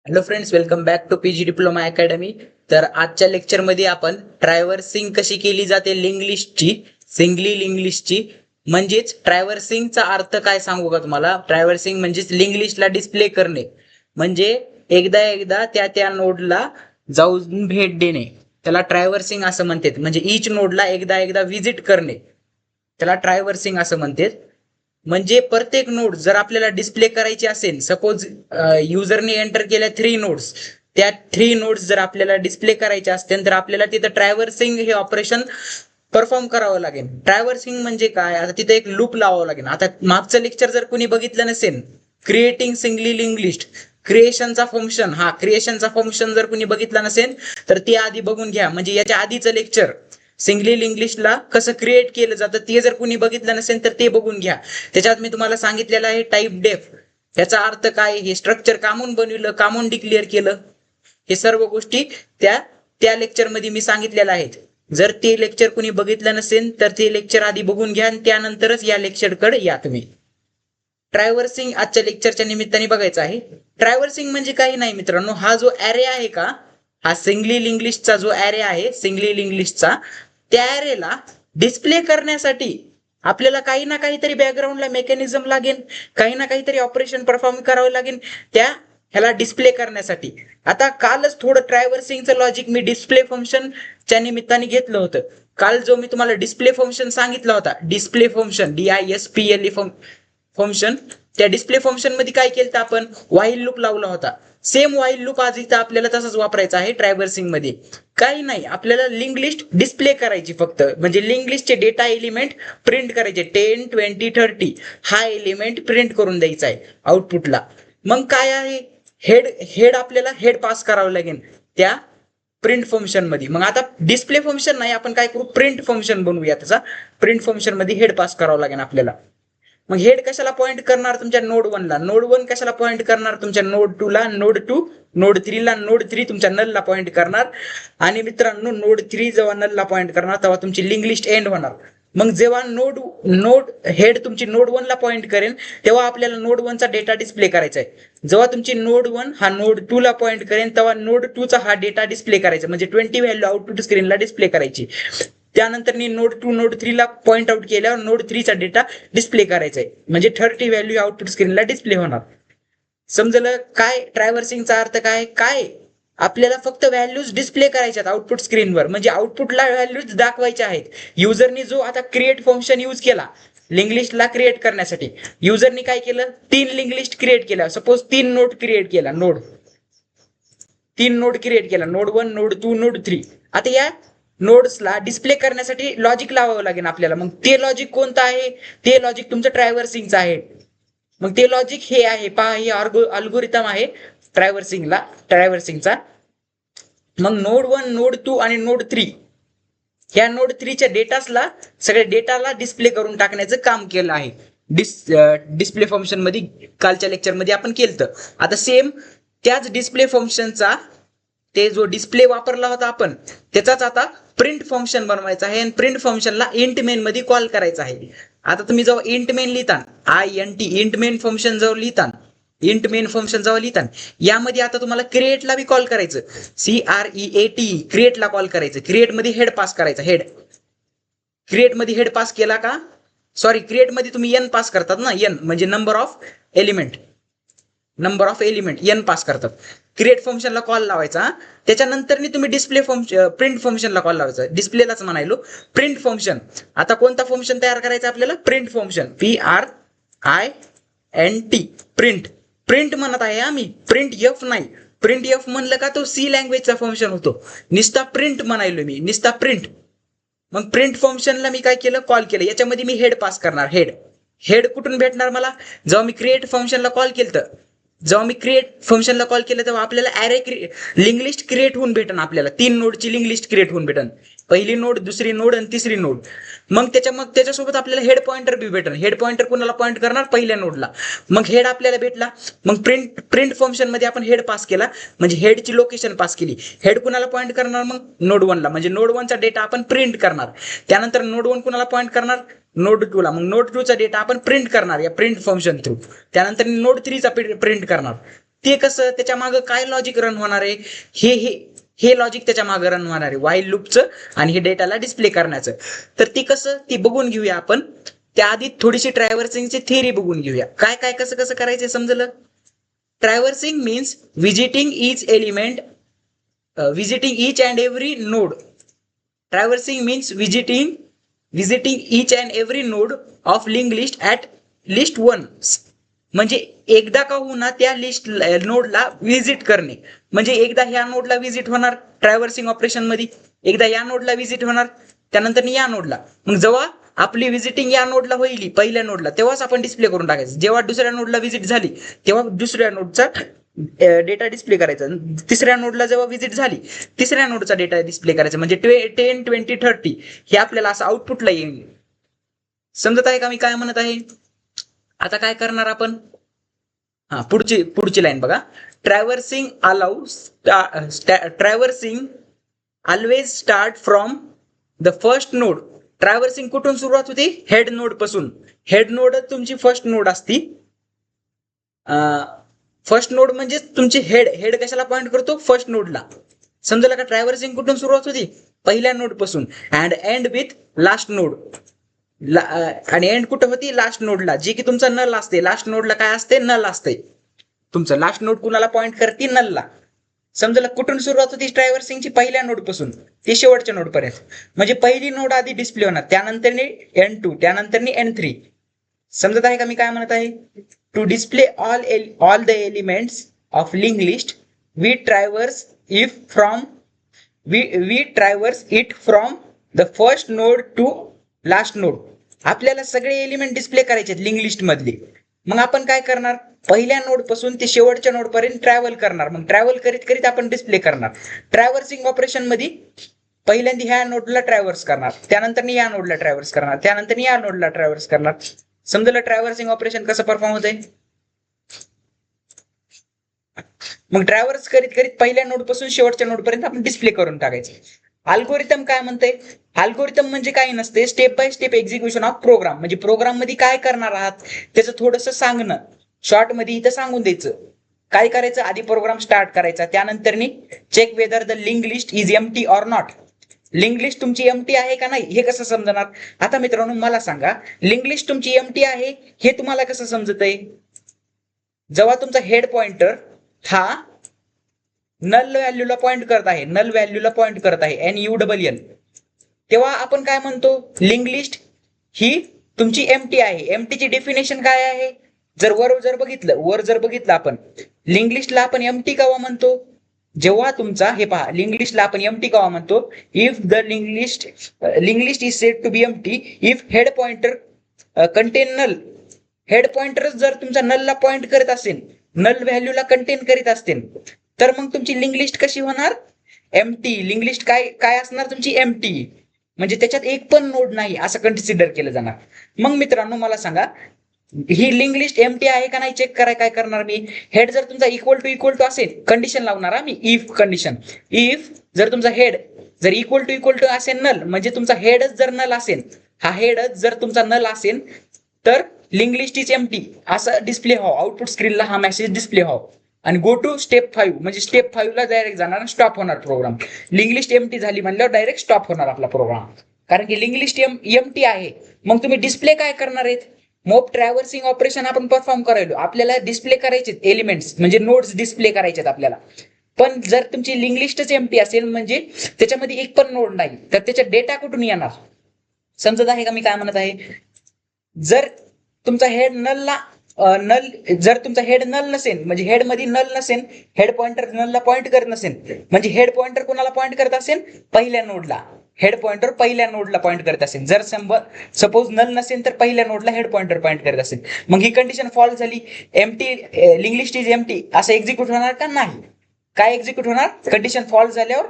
Hello friends, welcome back to PG diploma academy. तर आजच्या लेक्चरमध्ये आपण ट्रॅव्हर्सिंग कशी केली जाते लिंक लिस्टची, सिंगली लिंक लिस्टची, म्हणजेच ट्रॅव्हर्सिंगचा अर्थ काय सांगू का तुम्हाला. ट्रॅव्हर्सिंग म्हणजेच लिंक लिस्टला डिस्प्ले करणे, म्हणजे एकदा एकदा त्या त्या नोडला जाऊन भेट देणे, त्याला ट्रॅव्हर्सिंग असं म्हणतात. म्हणजे इच नोडला एकदा एकदा व्हिजिट करणे, त्याला ट्रॅव्हर्सिंग असं म्हणतात. म्हणजे प्रत्येक नोड जर आपल्याला डिस्प्ले करायची असेल, सपोज युजरने एंटर केल्या 3 नोड्स, त्या 3 नोड्स जर आपल्याला डिस्प्ले करायचे असतील तर आपल्याला तिथं ट्रॅव्हर्सिंग हे ऑपरेशन परफॉर्म करावं लागेल. ट्रॅव्हर्सिंग म्हणजे काय, आता तिथे एक लूप लावावं लागेल. आता मागचं लेक्चर जर कोणी बघितलं नसेल, क्रिएटिंग सिंगली लिंक लिस्ट, क्रिएशनचा फंक्शन जर कोणी बघितला नसेल तर ते आधी बघून घ्या. म्हणजे याच्या आधीचं लेक्चर सिंगली लिंक लिस्टला कसं क्रिएट केलं जातं ते जर कोणी बघितलं नसेल तर ते बघून घ्या. त्याच्यात मी तुम्हाला सांगितलेलं आहे टाईप डेफ, याचा अर्थ काय, हे स्ट्रक्चर कामून बनविलं, कामून डिक्लेअर केलं, हे सर्व गोष्टी त्या त्या लेक्चर मध्ये मी सांगितलेल्या आहेत. जर ते लेक्चर कोणी बघितलं नसेल तर ते लेक्चर आधी बघून घ्या आणि त्यानंतरच या लेक्चरकडे या तुम्ही. ट्रॅव्हर्सिंग आजच्या लेक्चरच्या निमित्ताने बघायचं आहे. ट्रॅव्हर्सिंग म्हणजे काही नाही मित्रांनो, हा जो ॲरे आहे का, हा सिंगली लिंक लिस्टचा जो ॲरे आहे, सिंगली लिंक लिस्टचा, त्या ॲरेला डिस्प्ले करण्यासाठी आपल्याला काही ना काहीतरी बॅकग्राऊंडला मेकॅनिझम लागेल, काही ना काहीतरी ऑपरेशन परफॉर्म करावं लागेल त्या ह्याला डिस्प्ले करण्यासाठी. आता कालच थोडं ट्रॅव्हर्सिंगचं लॉजिक मी डिस्प्ले फंक्शनच्या निमित्ताने घेतलं होतं. काल जो मी तुम्हाला डिस्प्ले फंक्शन सांगितला होता, डिस्प्ले फंक्शन DISPLE फंक्शन, त्या डिस्प्ले फंक्शन मध्ये काय केलं तर आपण व्हाईल लूप लावला होता. सेम व्हाईल लूप आज इथं आपल्याला तसंच वापरायचा आहे ट्रॅव्हर्सिंग मध्ये. काही नाही, आपल्याला लिंक लिस्ट डिस्प्ले करायची फक्त, म्हणजे लिंक लिस्टचे डेटा एलिमेंट प्रिंट करायचे, 10 20 30 हा एलिमेंट प्रिंट करून द्यायचा आहे आउटपुटला. मग काय आहे, हेड आपल्याला हेड पास करावं लागेल त्या प्रिंट फंक्शन मध्ये. मग आता डिस्प्ले फंक्शन नाही, आपण काय करू, प्रिंट फंक्शन बनवूया. त्याचा प्रिंट फंक्शन मध्ये हेड पास करावं लागेल आपल्याला. मग हेड कशाला पॉइंट करणार, तुमच्या नोड 1 ला. नोड 1 कशाला पॉइंट करणार, तुमच्या नोड 2 ला. नोड 2 नोड 3 ला. नोड 3 तुमच्या नल ला पॉइंट करणार. आणि मित्रांनो, नोड 3 जेव्हा नल ला पॉइंट करणार तेव्हा तुमची लिंक लिस्ट एंड होणार. मग जेव्हा नोड नोड हेड तुमची नोड 1 ला पॉइंट करेल तेव्हा आपल्याला नोड 1 चा डेटा डिस्प्ले करायचा आहे. जेव्हा तुमची नोड 1 हा नोड 2 ला पॉइंट करेल तेव्हा नोड 2 चा हा डेटा डिस्प्ले करायचा, म्हणजे 20 व्हॅल्यू आउटपुट स्क्रीनला डिस्प्ले करायची. त्यानंतर नोड 2 नोड 3 ला पॉइंट आउट केल्यावर नोड 3 चा डेटा डिस्प्ले करायचा आहे, म्हणजे 30 व्हॅल्यू आउटपुट स्क्रीनला डिस्प्ले होणार. समजलं काय ट्रॅव्हर्सिंगचा अर्थ काय. काय आपल्याला फक्त व्हॅल्यूज डिस्प्ले करायच्यात आउटपुट स्क्रीनवर, म्हणजे आउटपुटला व्हॅल्यूज दाखवायच्या आहेत. युजरनी जो आता क्रिएट फंक्शन यूज केला लिंक लिस्टला क्रिएट करण्यासाठी, युजरनी काय केलं, 3 लिंक लिस्ट क्रिएट केल्या. सपोज 3 नोड क्रिएट केला, तीन नोड क्रिएट केला, नोड 1 नोड 2 नोड 3. आता या नोड्सला डिस्प्ले करण्यासाठी लॉजिक लावावं लागेल आपल्याला. मग ते लॉजिक कोणतं आहे, ते लॉजिक तुमचं ट्रॅव्हर्सिंगचं आहे. मग ते लॉजिक हे आहे पहा, हे अल्गोरिथम आहे ट्रॅव्हर्सिंगचा. मग नोड 1 नोड 2 आणि नोड 3 ह्या नोड 3 च्या डेटासला, सगळ्या डेटाला डिस्प्ले करून टाकण्याचं काम केलं आहे डिस्प्ले फंक्शन मध्ये. कालच्या लेक्चर मध्ये आपण केलं. आता सेम त्याच डिस्प्ले फंक्शनचा, ते जो डिस्प्ले वापरला होता आपण त्याचाच आता प्रिंट फंक्शन बनवायचा आहे आणि प्रिंट फंक्शनला इंट मेन मध्ये कॉल करायचा आहे. आता तुम्ही जेव्हा इंट मेन लिहिता, INT इंट मेन फंक्शन जेव्हा लिहिता, इंट मेन फंक्शन जेव्हा लिहिता, यामध्ये आता तुम्हाला क्रिएटला बी कॉल करायचं, CREAT क्रिएटला कॉल करायचं. क्रिएट मध्ये हेड पास करायचा, हेड. क्रिएट मध्ये हेड पास केला का, सॉरी, क्रिएट मध्ये तुम्ही n पास करतात ना, n म्हणजे number of element n pass करतात. क्रिएट फंक्शनला कॉल लावायचा. त्याच्यानंतर तुम्ही डिस्प्ले प्रिंट फंक्शनला कॉल लावायचा, डिस्प्लेलाच म्हणायलो प्रिंट फंक्शन. आता कोणता फंक्शन तयार करायचा आपल्याला, प्रिंट फंक्शन, PRINT प्रिंट म्हणत आहे आम्ही, प्रिंट एफ नाही. प्रिंट एफ म्हणलं का तो C लँग्वेजचा फंक्शन होतो, निस्ता प्रिंट म्हणायलो मी, निस्ता प्रिंट. मग प्रिंट फंक्शनला मी काय केलं, कॉल केलं. याच्यामध्ये मी हेड पास करणार, हेड कुठून भेटणार मला, जेव्हा मी क्रिएट फंक्शनला कॉल केलं, तेव्हा आपल्याला ॲरे लिंक लिस्ट क्रिएट होऊन भेटन. आपल्याला 3 नोडची लिंक लिस्ट क्रिएट होऊन भेटन, पहिली नोड, दुसरी नोड आणि तिसरी नोड. मग त्याच्यासोबत आपल्याला हेड पॉइंटर बी भेटन. हेड पॉइंटर कुणाला पॉइंट करणार, पहिल्या नोडला. मग हेड आपल्याला भेटला. मग प्रिंट फंक्शन मध्ये आपण हेड पास केला, म्हणजे हेडची लोकेशन पास केली. हेड कुणाला पॉइंट करणार, मग नोड 1 ला, म्हणजे नोड 1 चा डेटा आपण प्रिंट करणार. त्यानंतर नोड 1 कुणाला पॉइंट करणार, नोड 2 ला. मग नोड 2 चा डेटा आपण प्रिंट करणार या प्रिंट फंक्शन थ्रू. त्यानंतर नोड 3 चा प्रिंट करणार. ते कसं, त्याच्या मागे काय लॉजिक रन होणार आहे, हे हे हे लॉजिक त्याच्या मागे रन होणार आहे व्हाईल लूपचं आणि हे डेटाला डिस्प्ले करण्याचं. तर ती कसं, ती बघून घेऊया आपण. त्याआधी थोडीशी ट्रॅव्हर्सिंगची थिअरी बघून घेऊया. काय काय कसं कसं करायचं समजलं. Traversing means visiting each and every node. Traversing means visiting each and every node of linked list at least once. म्हणजे एकदा का होईना त्या लिस्ट नोडला व्हिजिट करणे. म्हणजे एकदा ह्या नोडला व्हिजिट होणार ट्रॅव्हर्सिंग ऑपरेशन मध्ये, एकदा या नोडला व्हिजिट होणार, त्यानंतर या नोडला. मग जेव्हा आपली व्हिजिटिंग या नोडला होईल पहिल्या नोडला, तेव्हाच आपण डिस्प्ले करून टाकायचं. जेव्हा दुसऱ्या नोडला व्हिजिट झाली तेव्हा दुसऱ्या नोडचा डेटा डिस्प्ले करायचा. तिसऱ्या नोडला जेव्हा व्हिजिट झाली तिसऱ्या नोडचा डेटा डिस्प्ले करायचा. म्हणजे 10, 20, 30 हे आपल्याला असं आउटपुटला येईल. समजत आहे का मी काय म्हणत आहे. आता काय करणार आपण, हा पुढची लाईन बघा. Traversing always start from the first node. Traversing कुठून सुरुवात होती, हेड नोड पासून. हेड नोड तुमची फर्स्ट नोड असती. फर्स्ट नोड म्हणजे तुमची हेड कशाला पॉइंट करतो, फर्स्ट नोडला. समजलं का. ट्रॅव्हर्सिंग कुठून सुरुवात होती, पहिल्या नोड पासून. And end with last node. आणि एंड कुठं होती, लास्ट नोडला, जी की तुमचा नल असते. लास्ट नोडला काय असते, नल असते. तुमचं लास्ट नोड कुणाला पॉइंट करते, नलला. समजलं. कुठून सुरुवात होती ट्रॅव्हर्सिंगची, पहिल्या नोड पासून ते शेवटच्या नोड पर्यंत. म्हणजे पहिली नोड आधी डिस्प्ले होणार, त्यानंतर N2, त्यानंतर N3. समजत आहे का मी काय म्हणत आहे. To display all the elements of link list we traverse it from the first node to last node. आपल्याला सगळे एलिमेंट डिस्प्ले करायचे आहेत लिंक लिस्ट मधले. मग आपण काय करणार, पहिल्या नोड पासून ते शेवटच्या नोड पर्यंत ट्रॅव्हल करणार. मग ट्रॅव्हल करीत करीत आपण डिस्प्ले करणार. ट्रॅव्हर्सिंग ऑपरेशन मध्ये पहिल्यांदा ह्या नोडला ट्रॅव्हर्स करणार, त्यानंतर या नोडला ट्रॅव्हर्स करणार, त्यानंतर या नोडला ट्रॅव्हर्स करणार. समजलं ट्रॅव्हर्सिंग ऑपरेशन कसं परफॉर्म होतंय. मग ट्रॅव्हर्स करीत करीत पहिल्या नोड पासून शेवटच्या नोड पर्यंत आपण डिस्प्ले करून टाकायचं. अल्गोरिथम काय म्हणते, अल्गोरिथम म्हणजे काही नसते, step by step execution of program. म्हणजे प्रोग्राम मध्ये काय करणार आहात त्याचं थोडंसं सांगणं, शॉर्ट मध्ये इथं सांगून द्यायचं. काय करायचं, आधी प्रोग्राम स्टार्ट करायचा, त्यानंतर check whether the link list is empty or not. Link list तुमची एम्प्टी आहे का नाही हे कसं समजणार. आता मित्रांनो मला सांगा, लिंक लिस्ट तुमची एम्प्टी आहे हे तुम्हाला कसं समजत आहे. जेव्हा तुमचा हेड पॉइंटर हा नल व्हॅल्यूला पॉइंट करत आहे, नल व्हॅल्यूला पॉइंट करत आहे, NULL, तेव्हा आपण काय म्हणतो, लिंक लिस्ट ही तुमची एम्प्टी आहे. एम्प्टीची डेफिनेशन काय आहे, वर जर बघितलं आपण लिंक लिस्टला आपण एम्प्टी केव्हा म्हणतो, जेव्हा तुमचा हे पहा लिंक लिस्टला आपण एम्प्टी केव्हा म्हणतो, if the link list is said to be empty if head pointer contain null. Head pointer जर तुमचा नलला पॉइंट करत असेल, नल व्हॅल्यूला कंटेन करीत असतील, तर मग तुमची लिंक लिस्ट कशी होणार, एम्प्टी. लिंक लिस्ट काय असणार तुमची, एम्प्टी. म्हणजे त्याच्यात एक पण नोड नाही असं कन्सिडर केलं जाणार. मग मित्रांनो मला सांगा, ही लिंक लिस्ट एम्प्टी आहे का नाही चेक कराय काय करणार मी, हेड जर तुमचा इक्वल टू असेल, कंडिशन लावणार मी, इफ कंडिशन. इफ जर तुमचा हेड जर इक्वल टू असेल नल, म्हणजे तुमचा हेडच जर नल असेल, हा हेडच जर तुमचा नल असेल, तर लिंक लिस्ट इज एम्प्टी असं डिस्प्ले हो, आउटपुट स्क्रीनला हा मेसेज डिस्प्ले हो. आणि गो टू स्टेप 5, म्हणजे स्टेप 5 ला डायरेक्ट जाणार, स्टॉप होणार प्रोग्राम. लिंक लिस्ट एम्प्टी झाली म्हणल्यावर डायरेक्ट स्टॉप होणार आपला प्रोग्राम, कारण की लिंक लिस्ट एम्प्टी आहे. मग तुम्ही डिस्प्ले काय करणार आहेत, मोब ट्रॅव्हर्सिंग ऑपरेशन आपण परफॉर्म करायलो, आपल्याला डिस्प्ले करायचे एलिमेंट्स, म्हणजे नोड्स डिस्प्ले करायचे आपल्याला. पण जर तुमची लिंक लिस्टच एम्प्टी असेल, म्हणजे त्याच्यामध्ये एक पण नोड नाही, तर त्याचा डेटा कुठून येणार. समजत आहे का मी काय म्हणत आहे. जर तुमचा हेड जर तुमचा हेड नल नसेल, म्हणजे हेड मध्ये नल नसेल, हेड पॉइंटर नलला पॉइंट करत नसेल, म्हणजे हेड पॉइंटर कोणाला पॉइंट करत असेल, पहिल्या नोडला. हेड पॉइंटर पहिल्या नोडला पॉइंट करत असेल. जर सपोज नल नसेल तर पहिल्या नोडला हेड पॉइंटर पॉइंट करत असेल. मग ही कंडिशन फॉल्स झाली, empty link list is empty असं एक्झिक्यूट होणार का, नाही. काय एक्झिक्यूट होणार, कंडिशन फॉल्स झाल्यावर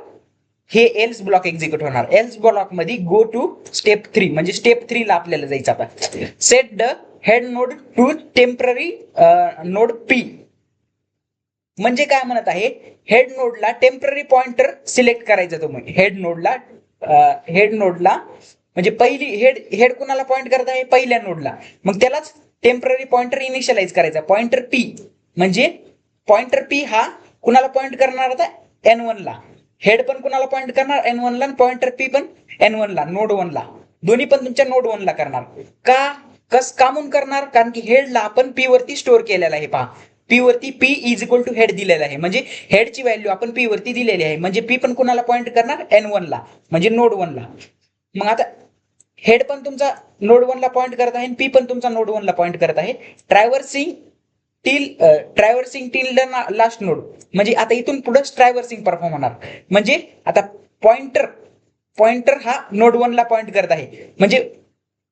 हे एल्स ब्लॉक एक्झिक्यूट होणार. एल्स ब्लॉक मध्ये गो टू स्टेप 3, म्हणजे स्टेप 3 ला आपल्याला जायचं. आता set the head node to temporary node P. म्हणजे काय म्हणत आहे, हेड नोडला टेम्पररी पॉइंटर सिलेक्ट करायचा. तुम्ही हेड नोडला म्हणजे पहिली हेड कुणाला पॉइंट करत आहे, पहिल्या नोडला. मग त्यालाच टेम्पररी पॉइंटर इनिशियलाइज करायचा, पॉइंटर P. म्हणजे पॉइंटर पी हा कुणाला पॉइंट करणार आता N1 ला, हेड पण कुणाला पॉइंट करणार N1 ला, पॉइंटर पी पण N1 ला, नोड 1 ला, दोन्ही पण तुमच्या नोड 1 ला करणार. का म्हणून करणार, कारण की हेडला आपण पी वरती स्टोअर केलेला आहे. पहा, पी वरती P is equal to head दिलेला आहे, म्हणजे हेडची व्हॅल्यू आपण पी वरती दिलेली आहे, म्हणजे पी पण कुणाला पॉइंट करणार N1 ला, म्हणजे नोड 1 ला. मग आता हेड पण तुमचा नोड 1 ला पॉइंट करत आहे, पी पण तुमचा नोड 1 ला पॉइंट करत आहे. ट्रॅव्हर्सिंग टिल लास्ट नोड, म्हणजे आता इथून पुढे ट्रॅव्हर्सिंग परफॉर्म होणार. म्हणजे आता पॉइंटर हा नोड 1 ला पॉइंट करत आहे, म्हणजे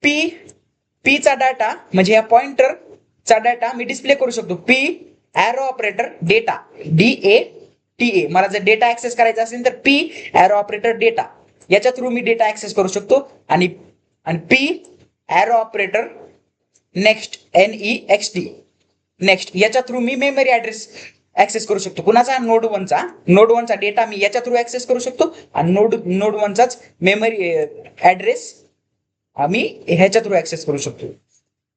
पी चा डाटा, म्हणजे या पॉइंटरचा डाटा मी डिस्प्ले करू शकतो. P arrow operator data, DATA. मला जर डेटा ऍक्सेस करायचा असेल तर पी एरो ऑपरेटर डेटा, याच्या थ्रू मी डेटा ऍक्सेस करू शकतो. आणि P arrow operator next, NEXT, next, याच्या थ्रू मी मेमरी ऍड्रेस ऍक्सेस करू शकतो. कुणाचा, नोड 1 चा डेटा मी याच्या थ्रू ऍक्सेस करू शकतो, आणि नोड 1 चाच मेमरी ऍड्रेस आम्ही ह्याच्या थ्रू ऍक्सेस करू शकतो.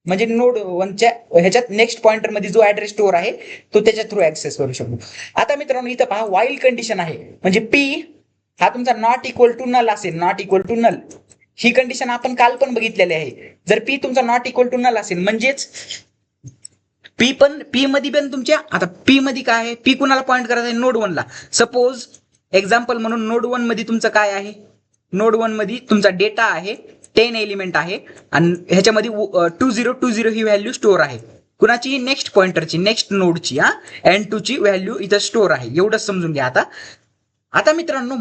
म्हणजे नोड 1 च्या ह्याच्यात नेक्स्ट पॉइंटर मध्ये जो ऍड्रेस स्टोअर आहे तो त्याच्या थ्रू ऍक्सेस करू शकतो. आता मित्रांनो इथं पहा, वाईल कंडिशन आहे, म्हणजे पी हा तुमचा नॉट इक्वल टू नल असेल, नॉट इक्वल टू नल, ही कंडिशन आपण काल पण बघितलेली आहे. जर पी तुमचा नॉट इक्वल टू नल असेल, म्हणजेच पी मध्ये पण तुमच्या, आता पी मध्ये काय आहे, पी कुणाला पॉइंट करत आहे नोड 1 ला. सपोज एक्झाम्पल म्हणून नोड 1 मध्ये तुमचं काय आहे, नोड 1 मध्ये तुमचा डेटा आहे 10 एलिमेंट आहे, आणि ह्याच्यामध्ये 2020 ही व्हॅल्यू स्टोअर आहे. कुणाची, नेक्स्ट पॉइंटरची, नेक्स्ट नोडची, N2 ची व्हॅल्यू इथं स्टोअर आहे. एवढंच समजून घ्या. आता मित्रांनो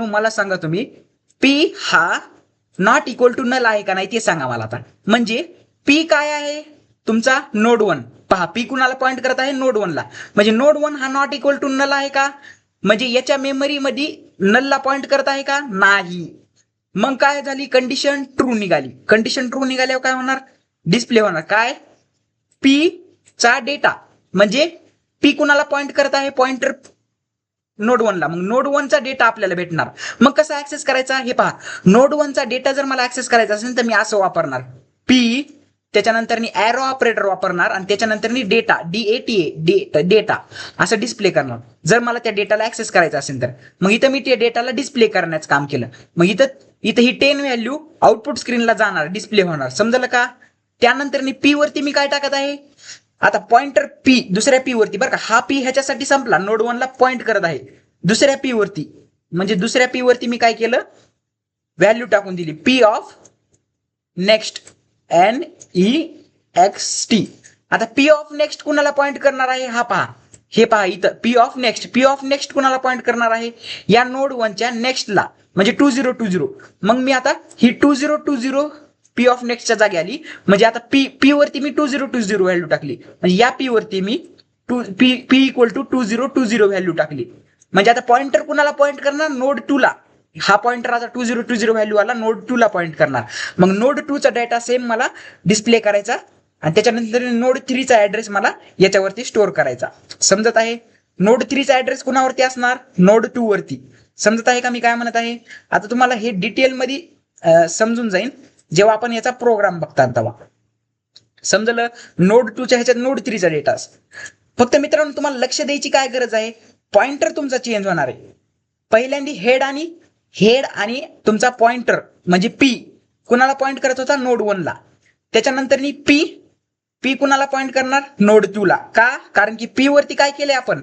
मला सांगा तुम्ही, पी हा नॉट इक्वल टू नल आहे का नाही ते सांगा मला आता. म्हणजे पी काय आहे तुमचा नोड 1, पहा पी कुणाला पॉइंट करत आहे नोड 1 ला, म्हणजे नोड 1 हा नॉट इक्वल टू नल आहे का, म्हणजे याच्या मेमरी मध्ये नलला पॉइंट करत आहे का, नाही. मग काय झाली, कंडिशन ट्रू निघाली. कंडिशन ट्रू निघाल्यावर काय होणार, डिस्प्ले होणार काय, पी चा डेटा, म्हणजे पी कुणाला पॉइंट करत आहे, पॉइंटर नोड 1 ला, मग नोड 1 चा डेटा आपल्याला भेटणार. मग कसा ऍक्सेस करायचा, हे पहा, नोड 1 चा डेटा जर मला ऍक्सेस करायचा असेल तर मी असं वापरणार, पी त्याच्यानंतर एरो ऑपरेटर वापरणार, आणि त्याच्यानंतर डेटा, डेटा असं डिस्प्ले करणार. जर मला त्या डेटाला ऍक्सेस करायचा असेल तर मग इथं मी त्या डेटाला डिस्प्ले करण्याचं काम केलं. मग इथं ही 10 व्हॅल्यू आउटपुट स्क्रीनला जाणार, डिस्प्ले होणार. समजलं का. त्यानंतर पी वरती मी काय टाकत आहे, आता पॉइंटर पी दुसऱ्या पी वरती, बरं का, हा पी ह्याच्यासाठी संपला, नोड 1 ला पॉइंट करत आहे दुसऱ्या पी वरती, म्हणजे दुसऱ्या पी वरती मी काय केलं, व्हॅल्यू टाकून दिली, पी ऑफ नेक्स्ट, NEXT. आता पी ऑफ नेक्स्ट कुणाला पॉइंट करणार आहे, हे पहा इथं पी ऑफ नेक्स्ट कुणाला पॉइंट करणार आहे, या नोड 1 च्या नेक्स्टला, म्हणजे 2020. मग मी आता ही 2020 पी ऑफ नेक्स्टच्या जागी आली, म्हणजे आता पी वरती मी 2020 व्हॅल्यू टाकली, म्हणजे या पी वरती मी पी इक्वल टू 2020 व्हॅल्यू टाकली. म्हणजे आता पॉइंटर कुणाला पॉइंट करणार, नोड 2 ला. हा पॉइंटर आता 2020 व्हॅल्यू आला, नोड 2 ला पॉइंट करणार. मग नोड 2 चा डेटा सेम मला डिस्प्ले करायचा, आणि त्याच्यानंतर नोड 3 चा ऍड्रेस मला याच्यावरती स्टोअर करायचा. समजत आहे. नोड 3 चा ऍड्रेस कुणावरती असणार, नोड 2 वरती. समजत आहे का मी काय म्हणत आहे. आता तुम्हाला हे डिटेल मध्ये समजून जाईल जेव्हा आपण याचा प्रोग्राम बघता तेव्हा समजलं. नोड 2 च्या ह्याच्यात नोड 3 चा डेटा. फक्त मित्रांनो तुम्हाला लक्ष द्यायची काय गरज आहे, पॉइंटर तुमचा चेंज होणार आहे. पहिल्यांदा हेड आणि तुमचा पॉइंटर म्हणजे पी कुणाला पॉइंट करत होता, नोड 1 ला. त्याच्यानंतर पी कुणाला पॉइंट करणार, नोड 2 ला. का, कारण की पी वरती काय केलंय आपण,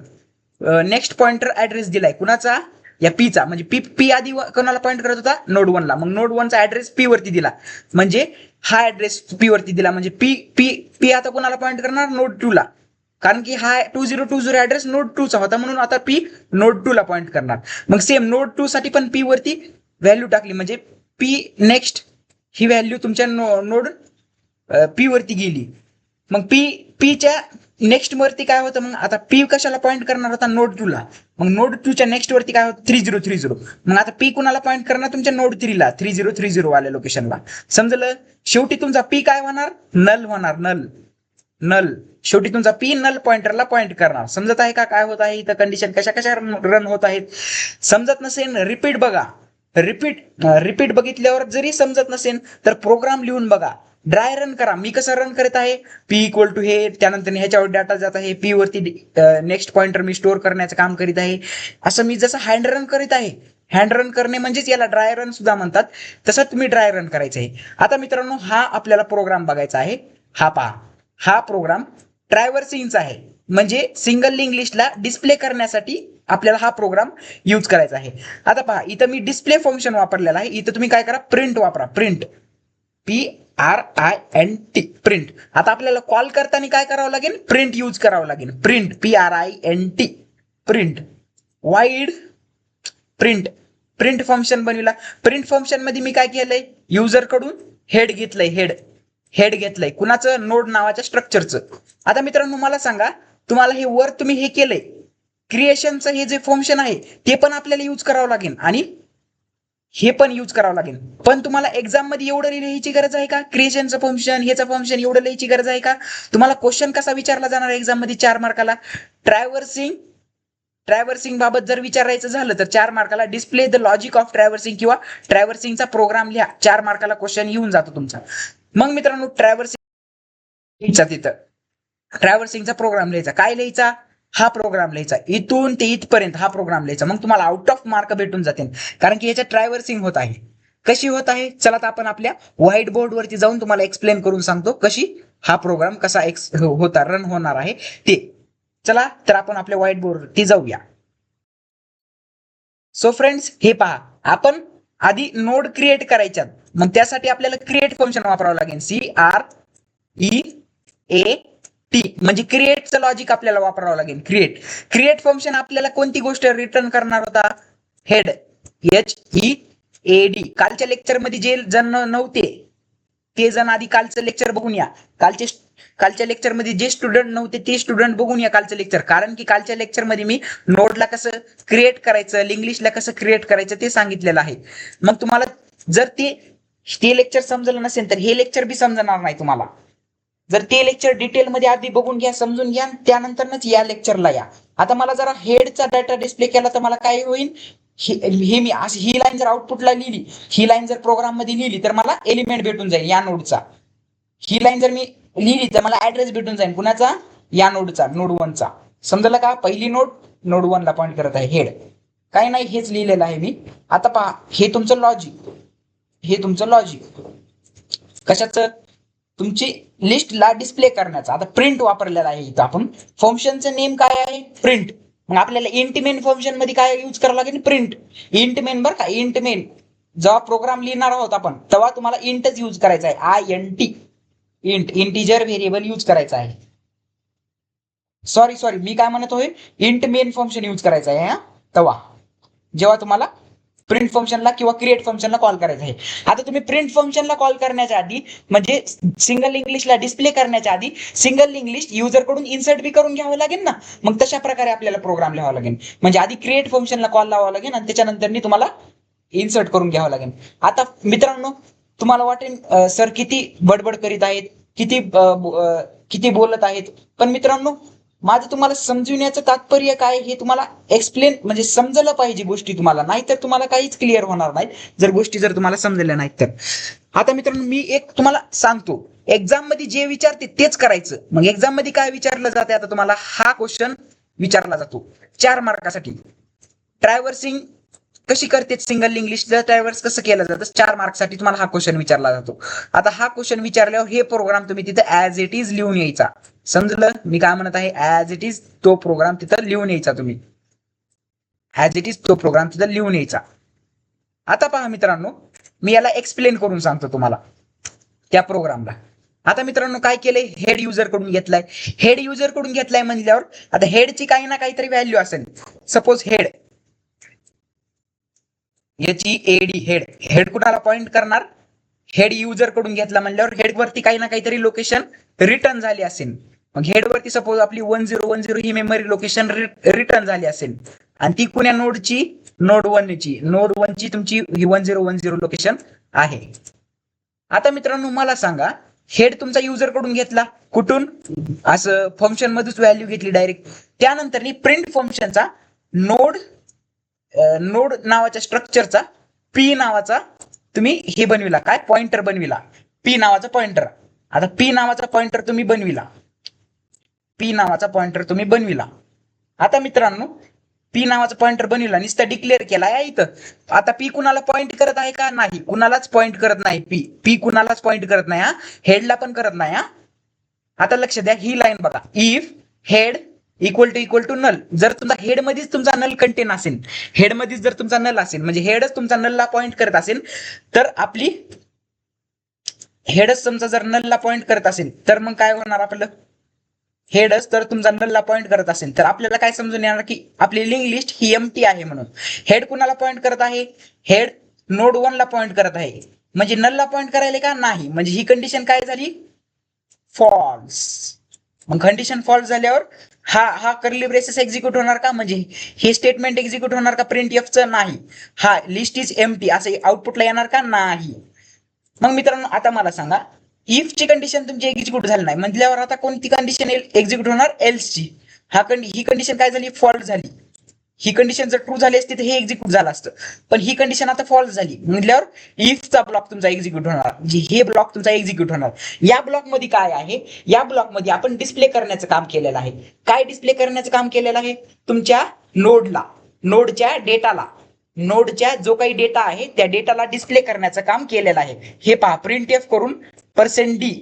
नेक्स्ट पॉइंटर ऍड्रेस दिलाय कुणाचा, या पी चा. म्हणजे पी आधी कोणाला पॉइंट करत होता, नोड 1 ला. मग नोड 1 चा ऍड्रेस पी वरती दिला, म्हणजे हा ऍड्रेस पी वरती दिला, म्हणजे पी आता कोणाला पॉइंट करणार, नोड 2 ला. कारण की हा 2020 ऍड्रेस नोड 2 चा होता, म्हणून आता पी नोड 2 ला पॉइंट करणार. मग सेम नोड 2 साठी पण पी वरती व्हॅल्यू टाकली, म्हणजे पी नेक्स्ट ही व्हॅल्यू तुमच्या नोड पी वरती गेली. मग पी च्या नेक्स्ट वरती काय होतं, मग आता पी कशाला पॉइंट करणार होता, नोड 2 ला. मग नोड 2 च्या नेक्स्ट वरती काय होतं, 3030. मग आता पी कुणाला पॉइंट करणार, तुमच्या नोड 3 ला, 3030 वाल्या लोकेशनला. समजलं. शेवटी तुमचा पी काय होणार, नल होणार, नल. शेवटी तुमचा पी नल पॉइंटरला पॉइंट करणार. समजत आहे का काय होत आहे इथं, कंडिशन कशा रन होत आहेत. समजत नसेल रिपीट बघा, रिपीट बघितल्यावर जरी समजत नसेल तर प्रोग्राम लिहून बघा. ड्राय रन करा. मी कसं रन करत आहे, पी इक्वल टू हे, त्यानंतर ह्याच्यावर डाटा जात आहे, पी वरती नेक्स्ट पॉइंटर मी स्टोअर करण्याचं काम करीत आहे. असं मी जसं हँड रन करीत आहे, हँड रन करणे म्हणजेच याला ड्राय रन सुद्धा म्हणतात, तसं तुम्ही ड्राय रन करायचं आहे. आता मित्रांनो हा आपल्याला प्रोग्राम बघायचा आहे. हा पहा, हा प्रोग्राम ट्रॅव्हर्सिंगचा आहे, म्हणजे सिंगल लिंक लिस्टला डिस्प्ले करण्यासाठी आपल्याला हा प्रोग्राम यूज करायचा आहे. आता पहा, इथं मी डिस्प्ले फंक्शन वापरलेला आहे. इथं तुम्ही काय करा, प्रिंट वापरा. Print PRINT print. आता आपल्याला कॉल करताना काय करावं लागेल, प्रिंट यूज करावं लागेल. Print PRINT print. Wide print. Print function बनविला. प्रिंट फंक्शन मध्ये मी काय केलंय, युजर कडून हेड घेतलंय. हेड घेतलंय कुणाचं, नोड नावाच्या स्ट्रक्चरचं. आता मित्रांनो मला सांगा, तुम्हाला हे वर तुम्ही हे केलंय क्रिएशनचं हे जे फंक्शन आहे ते पण आपल्याला यूज करावं लागेल आणि हे पण यूज करावं लागेल. पण तुम्हाला एक्झाम मध्ये एवढं लिहायची गरज आहे का, क्रिएशनचं फंक्शन ह्याचं फंक्शन एवढं लिहायची गरज आहे का? तुम्हाला क्वेश्चन कसा विचारला जाणार एक्झाम मध्ये 4 मार्काला, ट्रॅव्हर्सिंग बाबत जर विचारायचं झालं तर 4 मार्काला डिस्प्ले द लॉजिक ऑफ ट्रॅव्हर्सिंग किंवा ट्रॅव्हर्सिंगचा प्रोग्राम लिहा, 4 मार्काला क्वेश्चन येऊन जातो तुमचा. मग मित्रांनो ट्रॅव्हर्सिंगचा तिथं ट्रॅव्हर्सिंगचा प्रोग्राम लिहायचा. काय लिहायचा, हा प्रोग्राम लिहायचा. इथून ते इथपर्यंत हा प्रोग्राम लिहायचा. मग तुम्हाला आउट ऑफ मार्क भेटून जातील, कारण की याच्यात ट्रॅव्हर्सिंग होत आहे. कशी होत आहे, चला तर आपण आपल्या व्हाईट बोर्ड वरती जाऊन तुम्हाला एक्सप्लेन करून सांगतो कशी हा प्रोग्राम कसा होता, रन होणार आहे ते. चला तर आपण आपल्या व्हाईट बोर्ड वरती जाऊया. सो फ्रेंड्स, हे पहा, आपण आधी नोड क्रिएट करायच्यात. मग त्यासाठी आपल्याला क्रिएट फंक्शन वापरावं लागेल. CREAT म्हणजे क्रिएटचं लॉजिक आपल्याला वापरावं लागेल. क्रिएट फंक्शन आपल्याला कोणती गोष्ट रिटर्न करणार होता, हेड. HEAD. कालच्या लेक्चर मध्ये जे जण नव्हते ते जण आधी कालचं लेक्चर बघून या. कालच्या लेक्चर मध्ये जे स्टुडंट नव्हते ते स्टुडंट बघून या कालचं लेक्चर, कारण की कालच्या लेक्चर मध्ये मी नोडला कसं क्रिएट करायचं, लिंग्लिशला कसं क्रिएट करायचं ते सांगितलेलं आहे. मग तुम्हाला जर ते लेक्चर समजलं नसेल तर हे लेक्चर बी समजणार नाही तुम्हाला. जर ते लेक्चर डिटेल मध्ये आधी बघून घ्या, समजून घ्या, त्यानंतरच या लेक्चरला या. आता मला जरा हेडचा डाटा डिस्प्ले केला तर मला काय होईल, हे मी ही लाईन जर आउटपुटला लिहिली, ही लाईन जर प्रोग्राम मध्ये लिहिली तर मला एलिमेंट भेटून जाईल या नोडचा. ही लाईन जर मी लिहिली तर मला ऍड्रेस भेटून जाईल कुणाचा, या नोडचा, नोड 1 चा. समजलं का, पहिली नोड 1 ला पॉइंट करत आहे हेड. काय नाही, हेच लिहिलेलं आहे मी. आता पहा, हे तुमचं लॉजिक कशाचं, तुमची लिस्टला डिस्प्ले करण्याचा. आता प्रिंट वापरलेला आहे इथं आपण. फंक्शनचं नेम काय आहे, प्रिंट. मग आपल्याला इंट मेन फंक्शन मध्ये काय यूज करावं लागेल, प्रिंट. इंट मेन बरं का, इंट मेन. जेव्हा प्रोग्राम लिहिणार आहोत आपण तेव्हा तुम्हाला इंटच यूज करायचा आहे. INT इंटिजर व्हेरिएबल यूज करायचा आहे. सॉरी मी काय म्हणतोय, इंट मेन फंक्शन यूज करायचं आहे तेव्हा, जेव्हा तुम्हाला प्रिंट फंक्शनला किंवा क्रिएट फंक्शनला कॉल करायचं आहे. आता तुम्ही प्रिंट फंक्शनला कॉल करण्याच्या आधी, म्हणजे सिंगल इंग्लिशला डिस्प्ले करण्याच्या आधी सिंगल इंग्लिश युजर कडून इन्सर्ट बी करून घ्यावं लागेल ना. मग तशा प्रकारे आपल्याला प्रोग्राम लिहावा लागेल. म्हणजे आधी क्रिएट फंक्शनला कॉल लावावा लागेल आणि त्याच्यानंतर तुम्हाला इन्सर्ट करून घ्यावं लागेल. आता मित्रांनो तुम्हाला वाटेल सर किती बडबड करीत आहेत, किती बोलत आहेत. पण मित्रांनो माझं तुम्हाला समजविण्याचं तात्पर्य काय हे तुम्हाला एक्सप्लेन, म्हणजे समजलं पाहिजे गोष्टी तुम्हाला, नाहीतर तुम्हाला काहीच क्लिअर होणार नाही जर गोष्टी तुम्हाला समजल्या नाहीत तर. आता मित्रांनो मी एक तुम्हाला सांगतो, एक्झाम मध्ये जे विचारते तेच करायचं. मग एक्झाम मध्ये काय विचारलं जाते, आता तुम्हाला हा क्वेश्चन विचारला जातो 4 मार्कासाठी. ट्रॅव्हर्सिंग कशी करते, सिंगल इंग्लिशला ट्रॅव्हर्स कसं केलं जातं, 4 मार्कसाठी तुम्हाला हा क्वेश्चन विचारला जातो. आता हा क्वेश्चन विचारल्यावर हे प्रोग्राम तुम्ही तिथे ऍज इट इज लिहून यायचा. समजलं मी काय म्हणत आहे, ऍज इट इज तो प्रोग्राम तिथं लिहून यायचा. तुम्ही ऍज इट इज तो प्रोग्राम तिथं लिहून यायचा. आता पहा मित्रांनो, मी याला एक्सप्लेन करून सांगतो तुम्हाला त्या प्रोग्रामला. आता मित्रांनो काय केलंय, हेड युजर कडून घेतलाय. हेड युजर कडून घेतलाय म्हणल्यावर आता हेडची काही ना काहीतरी व्हॅल्यू असेल. सपोज HEAD हेड कुणाला पॉइंट करणार, हेड युजर कडून घेतला म्हणल्यावर हेड वरती काही ना काहीतरी लोकेशन रिटर्न झाली असेल. मग हेड वरती सपोज आपली 1010 ही मेमरी लोकेशन रिटर्न झाली असेल आणि ती कुण्या नोडची, नोड 1 ची तुमची ही 1010 लोकेशन आहे. आता मित्रांनो मला सांगा, हेड तुमचा युजर कडून घेतला, कुठून, असं फंक्शन मध्येच व्हॅल्यू घेतली डायरेक्ट. त्यानंतर प्रिंट फंक्शनचा नोड नावाच्या स्ट्रक्चरचा पी नावाचा तुम्ही हे बनविला, काय पॉइंटर बनविला. पी नावाचा पॉइंटर. आता पी नावाचा पॉइंटर तुम्ही बनविला, पी नावाचा पॉइंटर तुम्ही बनविला. आता मित्रांनो, पी नावाचा पॉइंटर बनविला, नुसता डिक्लेअर केला आहे इथं. आता पी कुणाला पॉइंट करत आहे का? नाही, कुणालाच पॉइंट करत नाही. पी कुणालाच पॉइंट करत नाही हा, हेडला पण करत नाही हा. आता लक्ष द्या, ही लाईन बघा, if head equal to null. जर तुमचा हेड मध्येच तुमचा नल कंटेन असेल, हेड मध्येच जर तुमचा नल असेल, म्हणजे हेडच तुमचा नलला पॉइंट करत असेल, तर आपली हेडच तुमचा जर नलला पॉइंट करत असेल, तर मग काय होणार आपलं? हेडच तर तुमचा नलला पॉइंट करत असेल, तर आपल्याला काय समजून येणार की आपली लिंक लिस्ट ही एम्प्टी आहे म्हणून. हेड कुणाला पॉइंट करत आहे? हेड नोड 1 ला पॉइंट करत आहे, म्हणजे नलला पॉइंट करायला का? नाही. म्हणजे ही कंडिशन काय झाली? फॉल्स. मग कंडिशन फॉल्स झाल्यावर हा कर्ली ब्रेसेस एक्झिक्यूट होणार का? म्हणजे हे स्टेटमेंट एक्झिक्यूट होणार का प्रिंट एफचं? नाही. हा लिस्ट इज एम्प्टी असे आउटपुटला येणार का? नाही. मग मित्रांनो, आता मला सांगा, इफ ची कंडिशन तुमची एक्झिक्यूट झाली नाही म्हटल्यावर आता कोणती कंडिशन एक्झिक्यूट होणार? एल्स ची. ही कंडिशन काय झाली? फॉल्ट झाली. ही कंडिशन जर ट्रू झाली असती तर हे एक्झिक्यूट झालं असतं, पण ही कंडिशन आता फॉल्स झाली म्हटल्यावर इफचा ब्लॉक तुमचा एक्झिक्यूट होणार, म्हणजे हे ब्लॉक तुमचा एक्झिक्यूट होणार. या ब्लॉक मध्ये काय आहे? या ब्लॉक मध्ये आपण डिस्प्ले करण्याचं काम केलेलं आहे. काय डिस्प्ले करण्याचं काम केलेलं आहे? तुमच्या नोडला, नोडच्या डेटाला, नोडच्या जो काही डेटा आहे त्या डेटाला डिस्प्ले करण्याचं काम केलेलं आहे. हे पहा, प्रिंट एफ करून %d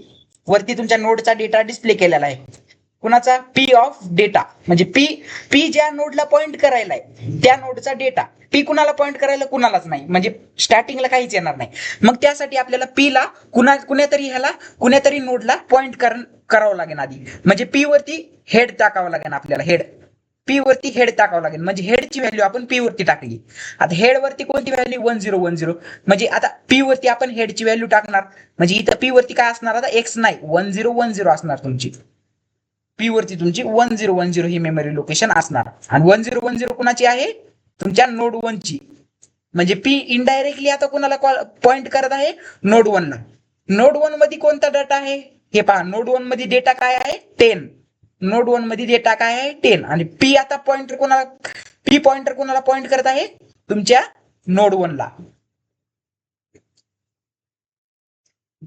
वरती तुमच्या नोडचा डेटा डिस्प्ले केलेला आहे. कुणाचा? पी ऑफ डेटा, म्हणजे पी ज्या नोडला पॉइंट करायला आहे त्या नोडचा डेटा. पी कुणाला पॉइंट करायला? कुणालाच नाही, म्हणजे स्टार्टिंगला काहीच येणार नाही. मग त्यासाठी आपल्याला पी ला कुण्यातरी नोडला पॉइंट करावं लागेल आधी, म्हणजे पी वरती हेड टाकावं लागेल आपल्याला. हेड पी वरती हेड टाकावं लागेल, म्हणजे हेडची व्हॅल्यू आपण पी वरती टाकली. आता हेड वरती कोणती व्हॅल्यू? 1010, म्हणजे आता पी वरती आपण हेडची व्हॅल्यू टाकणार, म्हणजे इथं पी वरती काय असणार? आता एक्स नाही, 1010 असणार तुमची. पी वरती तुमची 1010 ही मेमरी लोकेशन असणार. आणि 1010 कुणाची आहे? तुमच्या नोड 1 ची. म्हणजे पी इनडायरेक्टली आता कोणाला पॉइंट करत आहे? नोड 1 ला. नोड 1 मध्ये कोणता डेटा आहे? हे पहा, नोड 1 मध्ये डेटा काय आहे? 10. नोड 1 मध्ये डेटा काय आहे? 10. आणि पी आता पॉइंटर कोणाला, पी पॉइंटर कोणाला पॉइंट करत आहे? तुमच्या नोड 1 ला.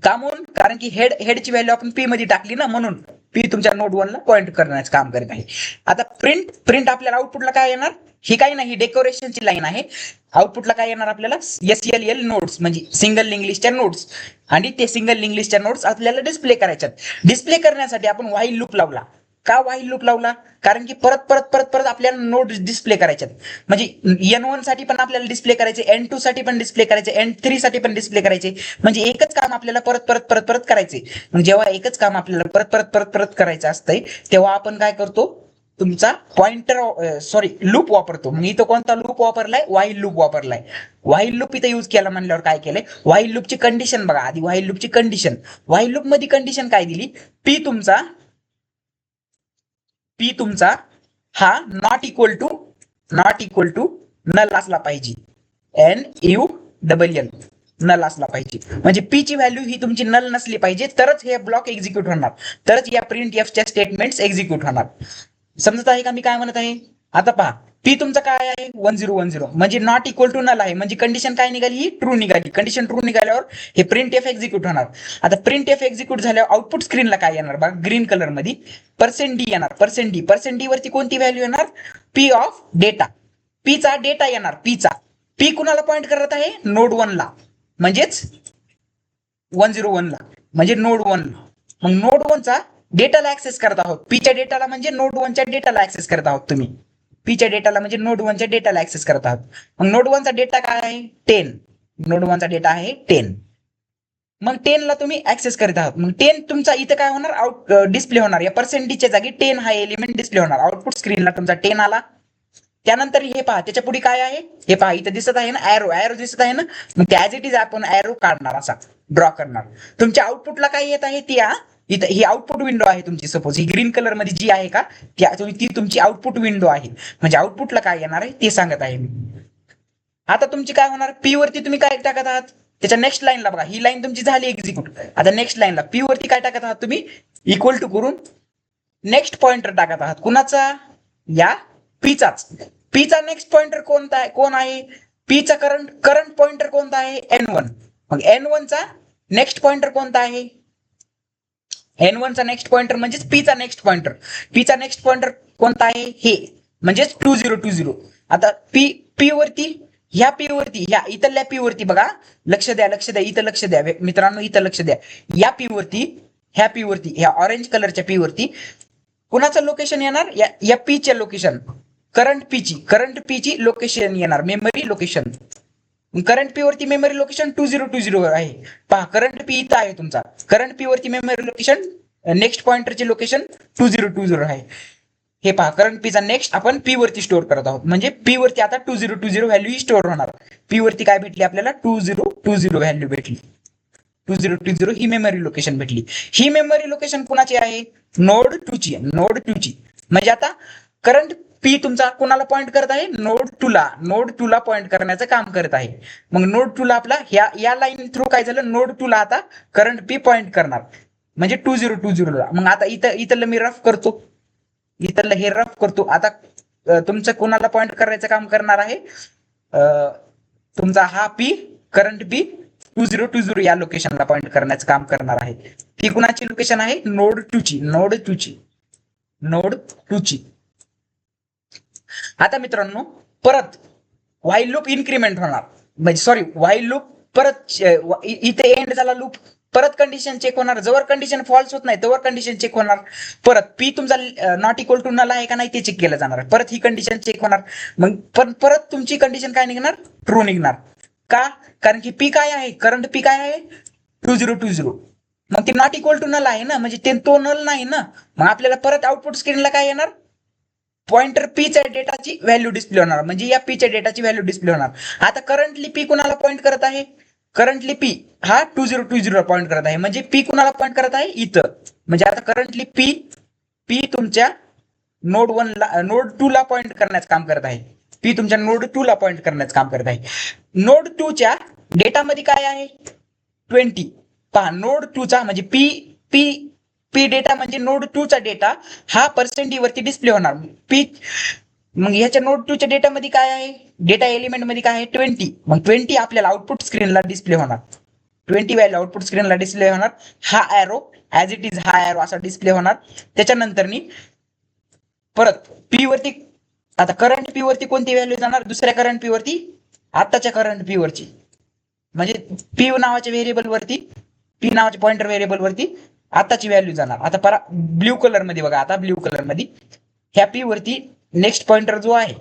का म्हणून? कारण की हेडची व्हॅल्यू आपण पी मध्ये टाकली ना, म्हणून पी तुमच्या नोड 1 ला पॉइंट करण्याचं काम करत आहे. आता प्रिंट आपल्याला आउटपुटला काय येणार? ही काही नाही, डेकोरेशनची लाईन आहे. आउटपुटला काय येणार आपल्याला? SLL नोड्स, म्हणजे सिंगल लिंक लिस्टच्या नोड्स. आणि ते सिंगल लिंक लिस्टच्या नोड्स आपल्याला डिस्प्ले करायच्यात. डिस्प्ले करण्यासाठी आपण व्हाईल लूप लावला. का व्हाईल लूप लावला? कारण की परत परत परत परत आपल्याला नोड डिस्प्ले करायच्यात. म्हणजे N1 साठी पण आपल्याला डिस्प्ले करायचे, N2 साठी पण डिस्प्ले करायचे, N3 साठी पण डिस्प्ले करायचे. म्हणजे एकच काम आपल्याला परत परत परत परत करायचे. मग जेव्हा एकच काम आपल्याला परत परत परत परत करायचं असतंय, तेव्हा आपण काय करतो? तुमचा पॉइंटर लूप वापरतो. मग इथं कोणता लूप वापरलाय? व्हाईल लूप वापरलाय. व्हाईल लूप इथं यूज केला म्हणल्यावर काय केलंय? व्हाईल लूपची कंडिशन बघा आधी. व्हाईल लूपची कंडिशन, व्हाईल लूप मध्ये कंडिशन काय दिली? पी तुमचा हा नॉट इक्वल टू नल असला पाहिजे. NULL नल असला पाहिजे. म्हणजे पी ची व्हॅल्यू ही तुमची नल नसली पाहिजे, तरच हे ब्लॉक एक्झिक्यूट होणार, तरच या प्रिंट एफच्या स्टेटमेंट्स एक्झिक्यूट होणार. समजत आहे का मी काय म्हणत आहे? आता पहा, पी तुमचं काय आहे? 1010, म्हणजे नॉट इक्वल टू नल आहे, म्हणजे कंडिशन काय निघाली? ही ट्रू निघाली. कंडिशन ट्रू निघाल्यावर हे प्रिंट एफ एक्झिक्यूट होणार. आता प्रिंट एफ एक्झिक्यूट झाल्यावर आउटपुट स्क्रीनला काय येणार बघा? ग्रीन कलर मध्ये %d येणार. %d वरती कोणती व्हॅल्यू येणार? P of data. पी चा डेटा येणार. पी कुणाला पॉइंट करत आहे? नोड 1 ला, म्हणजेच 101 ला, म्हणजे नोड 1 ला. मग नोड 1 चा डेटाला ऍक्सेस करत आहोत. पीच्या डेटाला म्हणजे नोड 1 च्या डेटाला ऍक्सेस करत आहोत तुम्ही. पीच्या डेटाला म्हणजे नोड 1 च्या डेटाला ऍक्सेस करत आहोत. मग नोड 1 चा डेटा काय आहे? 10. नोड 1 चा डेटा आहे 10. मग 10 ला तुम्ही ऍक्सेस करत आहात. मग 10 तुमचा इथं काय होणार? डिस्प्ले होणार. या %च्या जागी 10 हा एलिमेंट डिस्प्ले होणार. आउटपुट स्क्रीनला तुमचा 10 आला. त्यानंतर हे पहा, त्याच्या पुढे काय आहे? हे पहा, इथं दिसत आहे ना, ऍरो दिसत आहे ना. मग त्या ऍज इट इज आपण ऍरो काढणार, असा ड्रॉ करणार. तुमच्या आउटपुटला काय येत आहे? ती इथं ही आउटपुट विंडो आहे तुमची. सपोज ही ग्रीन कलर मध्ये जी आहे का, ती तुमची आउटपुट विंडो आहे. म्हणजे आउटपुटला काय येणार आहे ते सांगत आहे मी. आता तुमची काय होणार? पी वरती तुम्ही काय टाकत आहात? त्याच्या नेक्स्ट लाईनला बघा, ही लाईन तुमची झाली एक्झिक्यूट. आता नेक्स्ट लाईनला पी वरती काय टाकत आहात तुम्ही? इक्वल टू करून नेक्स्ट पॉइंटर टाकत आहात. कुणाचा? या पीचाच. पीचा नेक्स्ट पॉइंटर कोण आहे? पीचा करंट पॉइंटर कोणता आहे? N1. मग N1 चा नेक्स्ट पॉइंटर कोणता आहे? N1 चा नेक्स्ट पॉइंटर म्हणजेच P चा नेक्स्ट पॉइंटर. P चा नेक्स्ट पॉइंटर कोणता आहे? हे म्हणजेच 2020. आता P वरती, ह्या P वरती, ह्या इथल्या P वरती बघा, लक्ष द्या, लक्ष द्या, इथं लक्ष द्या मित्रांनो, इथं लक्ष द्या. या P वरती, ह्या P वरती, ह्या ऑरेंज कलरच्या P वरती कुणाचं लोकेशन येणार? या P चे लोकेशन, करंट P ची लोकेशन येणार, मेमरी लोकेशन. करंट पी वरती मेमरी लोकेशन 2020 आहे. पहा, करंट पी इथं आहे तुमचा. करंट पी वरती मेमरी लोकेशन, नेक्स्ट पॉइंटरचे लोकेशन 2020 आहे. हे पहा, करंट पीचा नेक्स्ट आपण पी वरती स्टोअर करत आहोत. म्हणजे पी वरती आता 2020 व्हॅल्यू ही स्टोअर होणार. पी वरती काय भेटली आपल्याला? 2020 व्हॅल्यू भेटली. 2020 ही मेमरी लोकेशन भेटली. ही मेमरी लोकेशन कुणाची आहे? नोड 2 ची. नोड 2 ची म्हणजे आता करंट पी तुमचा कुणाला पॉइंट करत आहे? नोड 2 ला. नोड 2 ला पॉइंट करण्याचं काम करत आहे. मग नोड 2 ला आपला या लाईन थ्रू काय झालं? नोड 2 ला आता करंट पी पॉइंट करणार म्हणजे 2020 ला. मग आता इथलं मी रफ करतो, इथलं हे रफ करतो. आता तुमचं कुणाला पॉइंट करायचं काम करणार आहे? तुमचा हा पी, करंट पी 2020 या लोकेशनला पॉइंट करण्याचं काम करणार आहे. ती कुणाची लोकेशन आहे? नोड 2 ची. नोड 2 ची. नोड 2 ची. आता मित्रांनो, परत व्हाईल लूप इन्क्रीमेंट होणार, म्हणजे सॉरी, व्हाईल लूप परत इथे एंड झाला लूप, परत कंडिशन चेक होणार. जवळ कंडिशन फॉल्स होत नाही तोवर कंडिशन चेक होणार. परत पी तुमचा नॉट इक्वल टू नल आहे का नाही ते चेक केलं जाणार. परत ही कंडिशन चेक होणार. मग परत तुमची कंडिशन काय निघणार? ट्रू निघणार. का? कारण की पी काय आहे? करंट पी काय आहे? 2020. मग ते नॉट इक्वल टू नल आहे ना, म्हणजे तो नल नाही ना. मग आपल्याला परत आउटपुट स्क्रीनला काय येणार? पॉइंटर पी च्या डेटाची व्हॅल्यू डिस्प्ले होणार, म्हणजे या पी च्या डेटाची व्हॅल्यू डिस्प्ले होणार. आता करंटली पी कुणाला पॉइंट करत आहे? करंटली पी हा 2020 ला पॉइंट करत आहे, म्हणजे पी कुणाला पॉइंट करत आहे? इथं. म्हणजे आता करंटली पी तुमच्या नोड 1 ला, नोड 2 ला पॉइंट करण्याचं काम करत आहे. पी तुमच्या नोड 2 ला पॉइंट करण्याचं काम करत आहे. नोड 2 च्या डेटामध्ये काय आहे? 20. पहा, नोड 2 चा म्हणजे पी डेटा म्हणजे नोड 2 चा डेटा हा पर्सेंटी वरती डिस्प्ले होणार. पी मग ह्याच्या नोड 2 च्या डेटामध्ये काय आहे? डेटा एलिमेंट मध्ये काय आहे? 20. मग 20 आपल्याला आउटपुट स्क्रीनला डिस्प्ले होणार. 20 व्हॅल्यू आउटपुट स्क्रीनला डिस्प्ले होणार. हा एरो ऍज इट इज, हा एरो असा डिस्प्ले होणार. त्याच्यानंतर परत पी वरती, आता करंट पी वरती कोणती व्हॅल्यू जाणार? दुसऱ्या करंट पी वरती, आताच्या करंट पी वरची, म्हणजे पी नावाच्या व्हेरिएबल वरती, पी नावाच्या पॉइंटर व्हेरिएबल वरती आताची व्हॅल्यू जाणार. आता ब्ल्यू कलर मध्ये बघा, आता ब्ल्यू कलर मध्ये ह्या पी वरती नेक्स्ट पॉइंटर जो आहे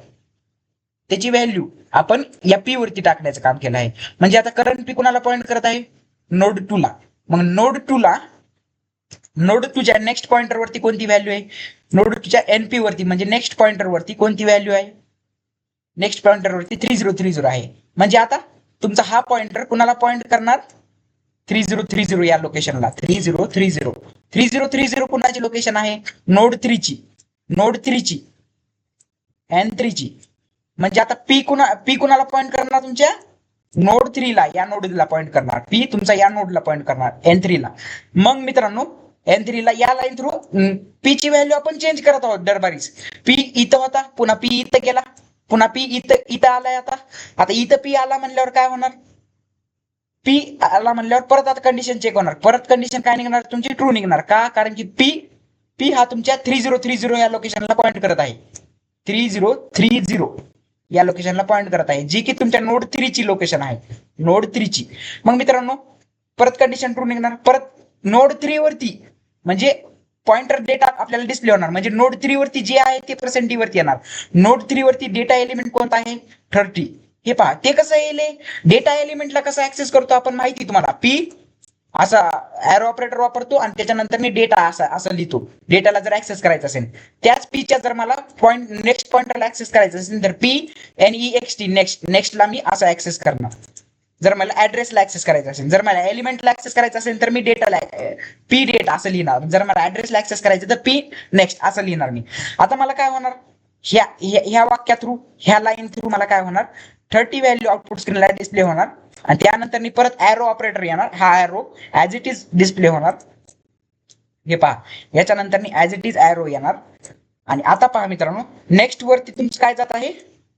त्याची व्हॅल्यू आपण या पी वरती टाकण्याचं काम केलं आहे. म्हणजे आता करंट पी कुणाला पॉइंट करत आहे? नोड 2 ला. मग नोड 2 च्या नेक्स्ट पॉइंटर वरती कोणती व्हॅल्यू आहे? नोड 2 च्या एनपी वरती म्हणजे नेक्स्ट पॉइंटर वरती कोणती व्हॅल्यू आहे? नेक्स्ट पॉइंटर वरती 3030 आहे. म्हणजे आता तुमचा हा पॉइंटर कुणाला पॉइंट करणार? 3030 या लोकेशनला. 3030 कुणाची लोकेशन आहे? नोड 3 ची. नोड 3 ची, N3 ची. म्हणजे आता पी कुणाला पॉइंट करणार? तुमच्या नोड 3 ला, या नोडला पॉइंट करणार. पी तुमचा या नोडला पॉइंट करणार, N3 ला. मग मित्रांनो, N3 ला या लाईन थ्रू पी ची व्हॅल्यू आपण चेंज करत आहोत दरबारीच. पी इथं होता, पुन्हा पी इथं गेला, पुन्हा पी इथं आलाय. आता इथं पी आला म्हणल्यावर काय होणार? पी आला म्हणल्यावर परत आता कंडिशन चेक होणार. परत कंडिशन काय निघणार? तुमची ट्रू निघणार. का? कारण की पी हा तुमच्या 3030 या लोकेशनला पॉइंट करत आहे. 3030 या लोकेशनला पॉइंट करत आहे, जी की तुमच्या नोड 3 ची लोकेशन आहे. नोड 3 ची. मग मित्रांनो, परत कंडिशन ट्रू निघणार. परत नोड 3 वरती म्हणजे पॉइंटर डेटा आपल्याला डिस्प्ले होणार, म्हणजे नोड 3 वरती जे आहे ते पर्सेंटी वरती येणार. नोड 3 वरती डेटा एलिमेंट कोणता आहे? 30. हे पहा, ते कसं येईल? डेटा एलिमेंटला कसं ऍक्सेस करतो आपण माहिती तुम्हाला. पी असा एरो ऑपरेटर वापरतो आणि त्याच्यानंतर मी डेटा असं लिहितो. डेटाला जर ऍक्सेस करायचं असेल, त्याच पीच्या जर मला नेक्स्ट पॉइंटरला ऍक्सेस करायचं असेल तर पी NEXT नेक्स्टला मी असं ऍक्सेस करणार. जर मला ऍड्रेसला ऍक्सेस करायचं असेल, जर मला एलिमेंटला ऍक्सेस करायचं असेल तर मी डेटाला पी डेटा असं लिहिणार. जर मला ऍड्रेसला ऍक्सेस करायचं तर पी नेक्स्ट असं लिहिणार मी. आता मला काय होणार? ह्या वाक्या थ्रू, ह्या लाईन थ्रू मला काय होणार? 30 व्हॅल्यू आउटपुट स्क्रीनला डिस्प्ले होणार आणि त्यानंतर परत एरो ऑपरेटर येणार. हा arrow as it is display होणार. हे पहा, याच्यानंतर ऍज इट इज एरो येणार. आणि आता पहा मित्रांनो, नेक्स्ट वरती तुमचं काय जात आहे?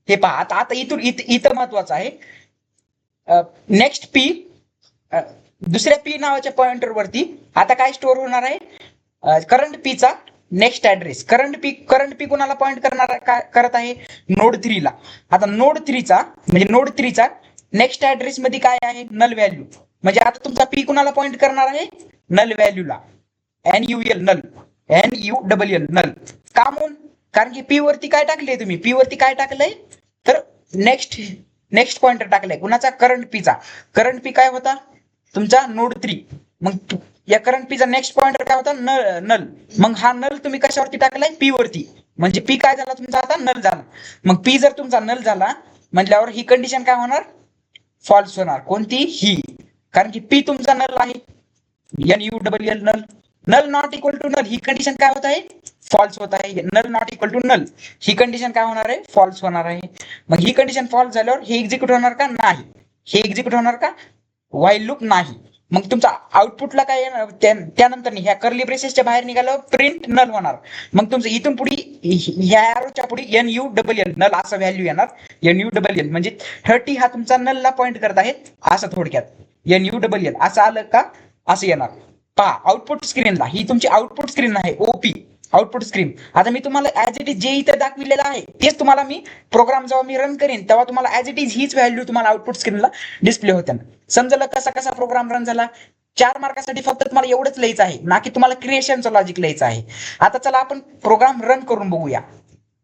हे पहा, आता इथं महत्वाचं आहे. नेक्स्ट पी दुसऱ्या पी नावाच्या पॉइंटर वरती आता काय स्टोअर होणार आहे, करंट पीचा नेक्स्ट ऍड्रेस. करंट पी कोणाला पॉइंट करत आहे, नोड 3 ला. आता नोड 3 चा नेक्स्ट ऍड्रेस मध्ये काय आहे, नल व्हॅल्यू. म्हणजे आता तुमचा पी कोणाला पॉइंट करणार आहे, नल व्हॅल्यूला. NUL null, NULL null. का म्हणून, कारण की पी वरती काय टाकले तुम्ही, पी वरती काय टाकलंय तर नेक्स्ट पॉइंटर टाकलाय कुणाचा, करंट पीचा. करंट पी काय होता तुमचा नोड 3. मग या करंट पीचा नेक्स्ट पॉइंटर काय होता, नल. मग हा नल तुम्ही कशावरती टाकलाय, पी वरती. म्हणजे पी काय झाला तुमचा आता, नल झाला. मग पी जर तुमचा नल झाला म्हटल्यावर ही कंडिशन काय होणार, फॉल्स होणार. कोणती, ही. कारण की पी तुमचा नल आहे, NULL null. Null not equal to null, ही कंडिशन काय होत आहे, फॉल्स होत आहे. Null not equal to null, ही कंडिशन काय होणार आहे, फॉल्स होणार आहे. मग ही कंडिशन फॉल्स झाल्यावर हे एक्झिक्यूट होणार का, नाही. हे एक्झिक्यूट होणार का, व्हाईल लूप नाही. मग तुमचा आउटपुटला काय येणार, त्यानंतर ह्या कर्ली ब्रेसेसच्या बाहेर निघाल्यावर प्रिंट नल होणार. मग तुमचं इथून पुढे ह्या एरोच्या पुढे NULL नल असं व्हॅल्यू येणार. NULL म्हणजे 30 हा तुमचा नलला पॉइंट करत आहे असं थोडक्यात. NULL असं आलं का, असं येणार. पहा आउटपुट स्क्रीनला, ही तुमची आउटपुट स्क्रीन आहे, OP आउटपुट स्क्रीन. आता मी तुम्हाला ऍज इट इज जे इथं दाखविलेलं आहे तेच तुम्हाला मी प्रोग्राम जेव्हा मी रन करेन तेव्हा तुम्हाला ऍज इट इज हीच व्हॅल्यू तुम्हाला आउटपुट स्क्रीनला डिस्प्ले होते. समजलं कसा प्रोग्राम रन झाला. 4 मार्कासाठी फक्त तुम्हाला एवढंच लिहायचं आहे, ना की तुम्हाला क्रिएशनचं लॉजिक लिहायचं आहे. आता चला आपण प्रोग्राम रन करून बघूया.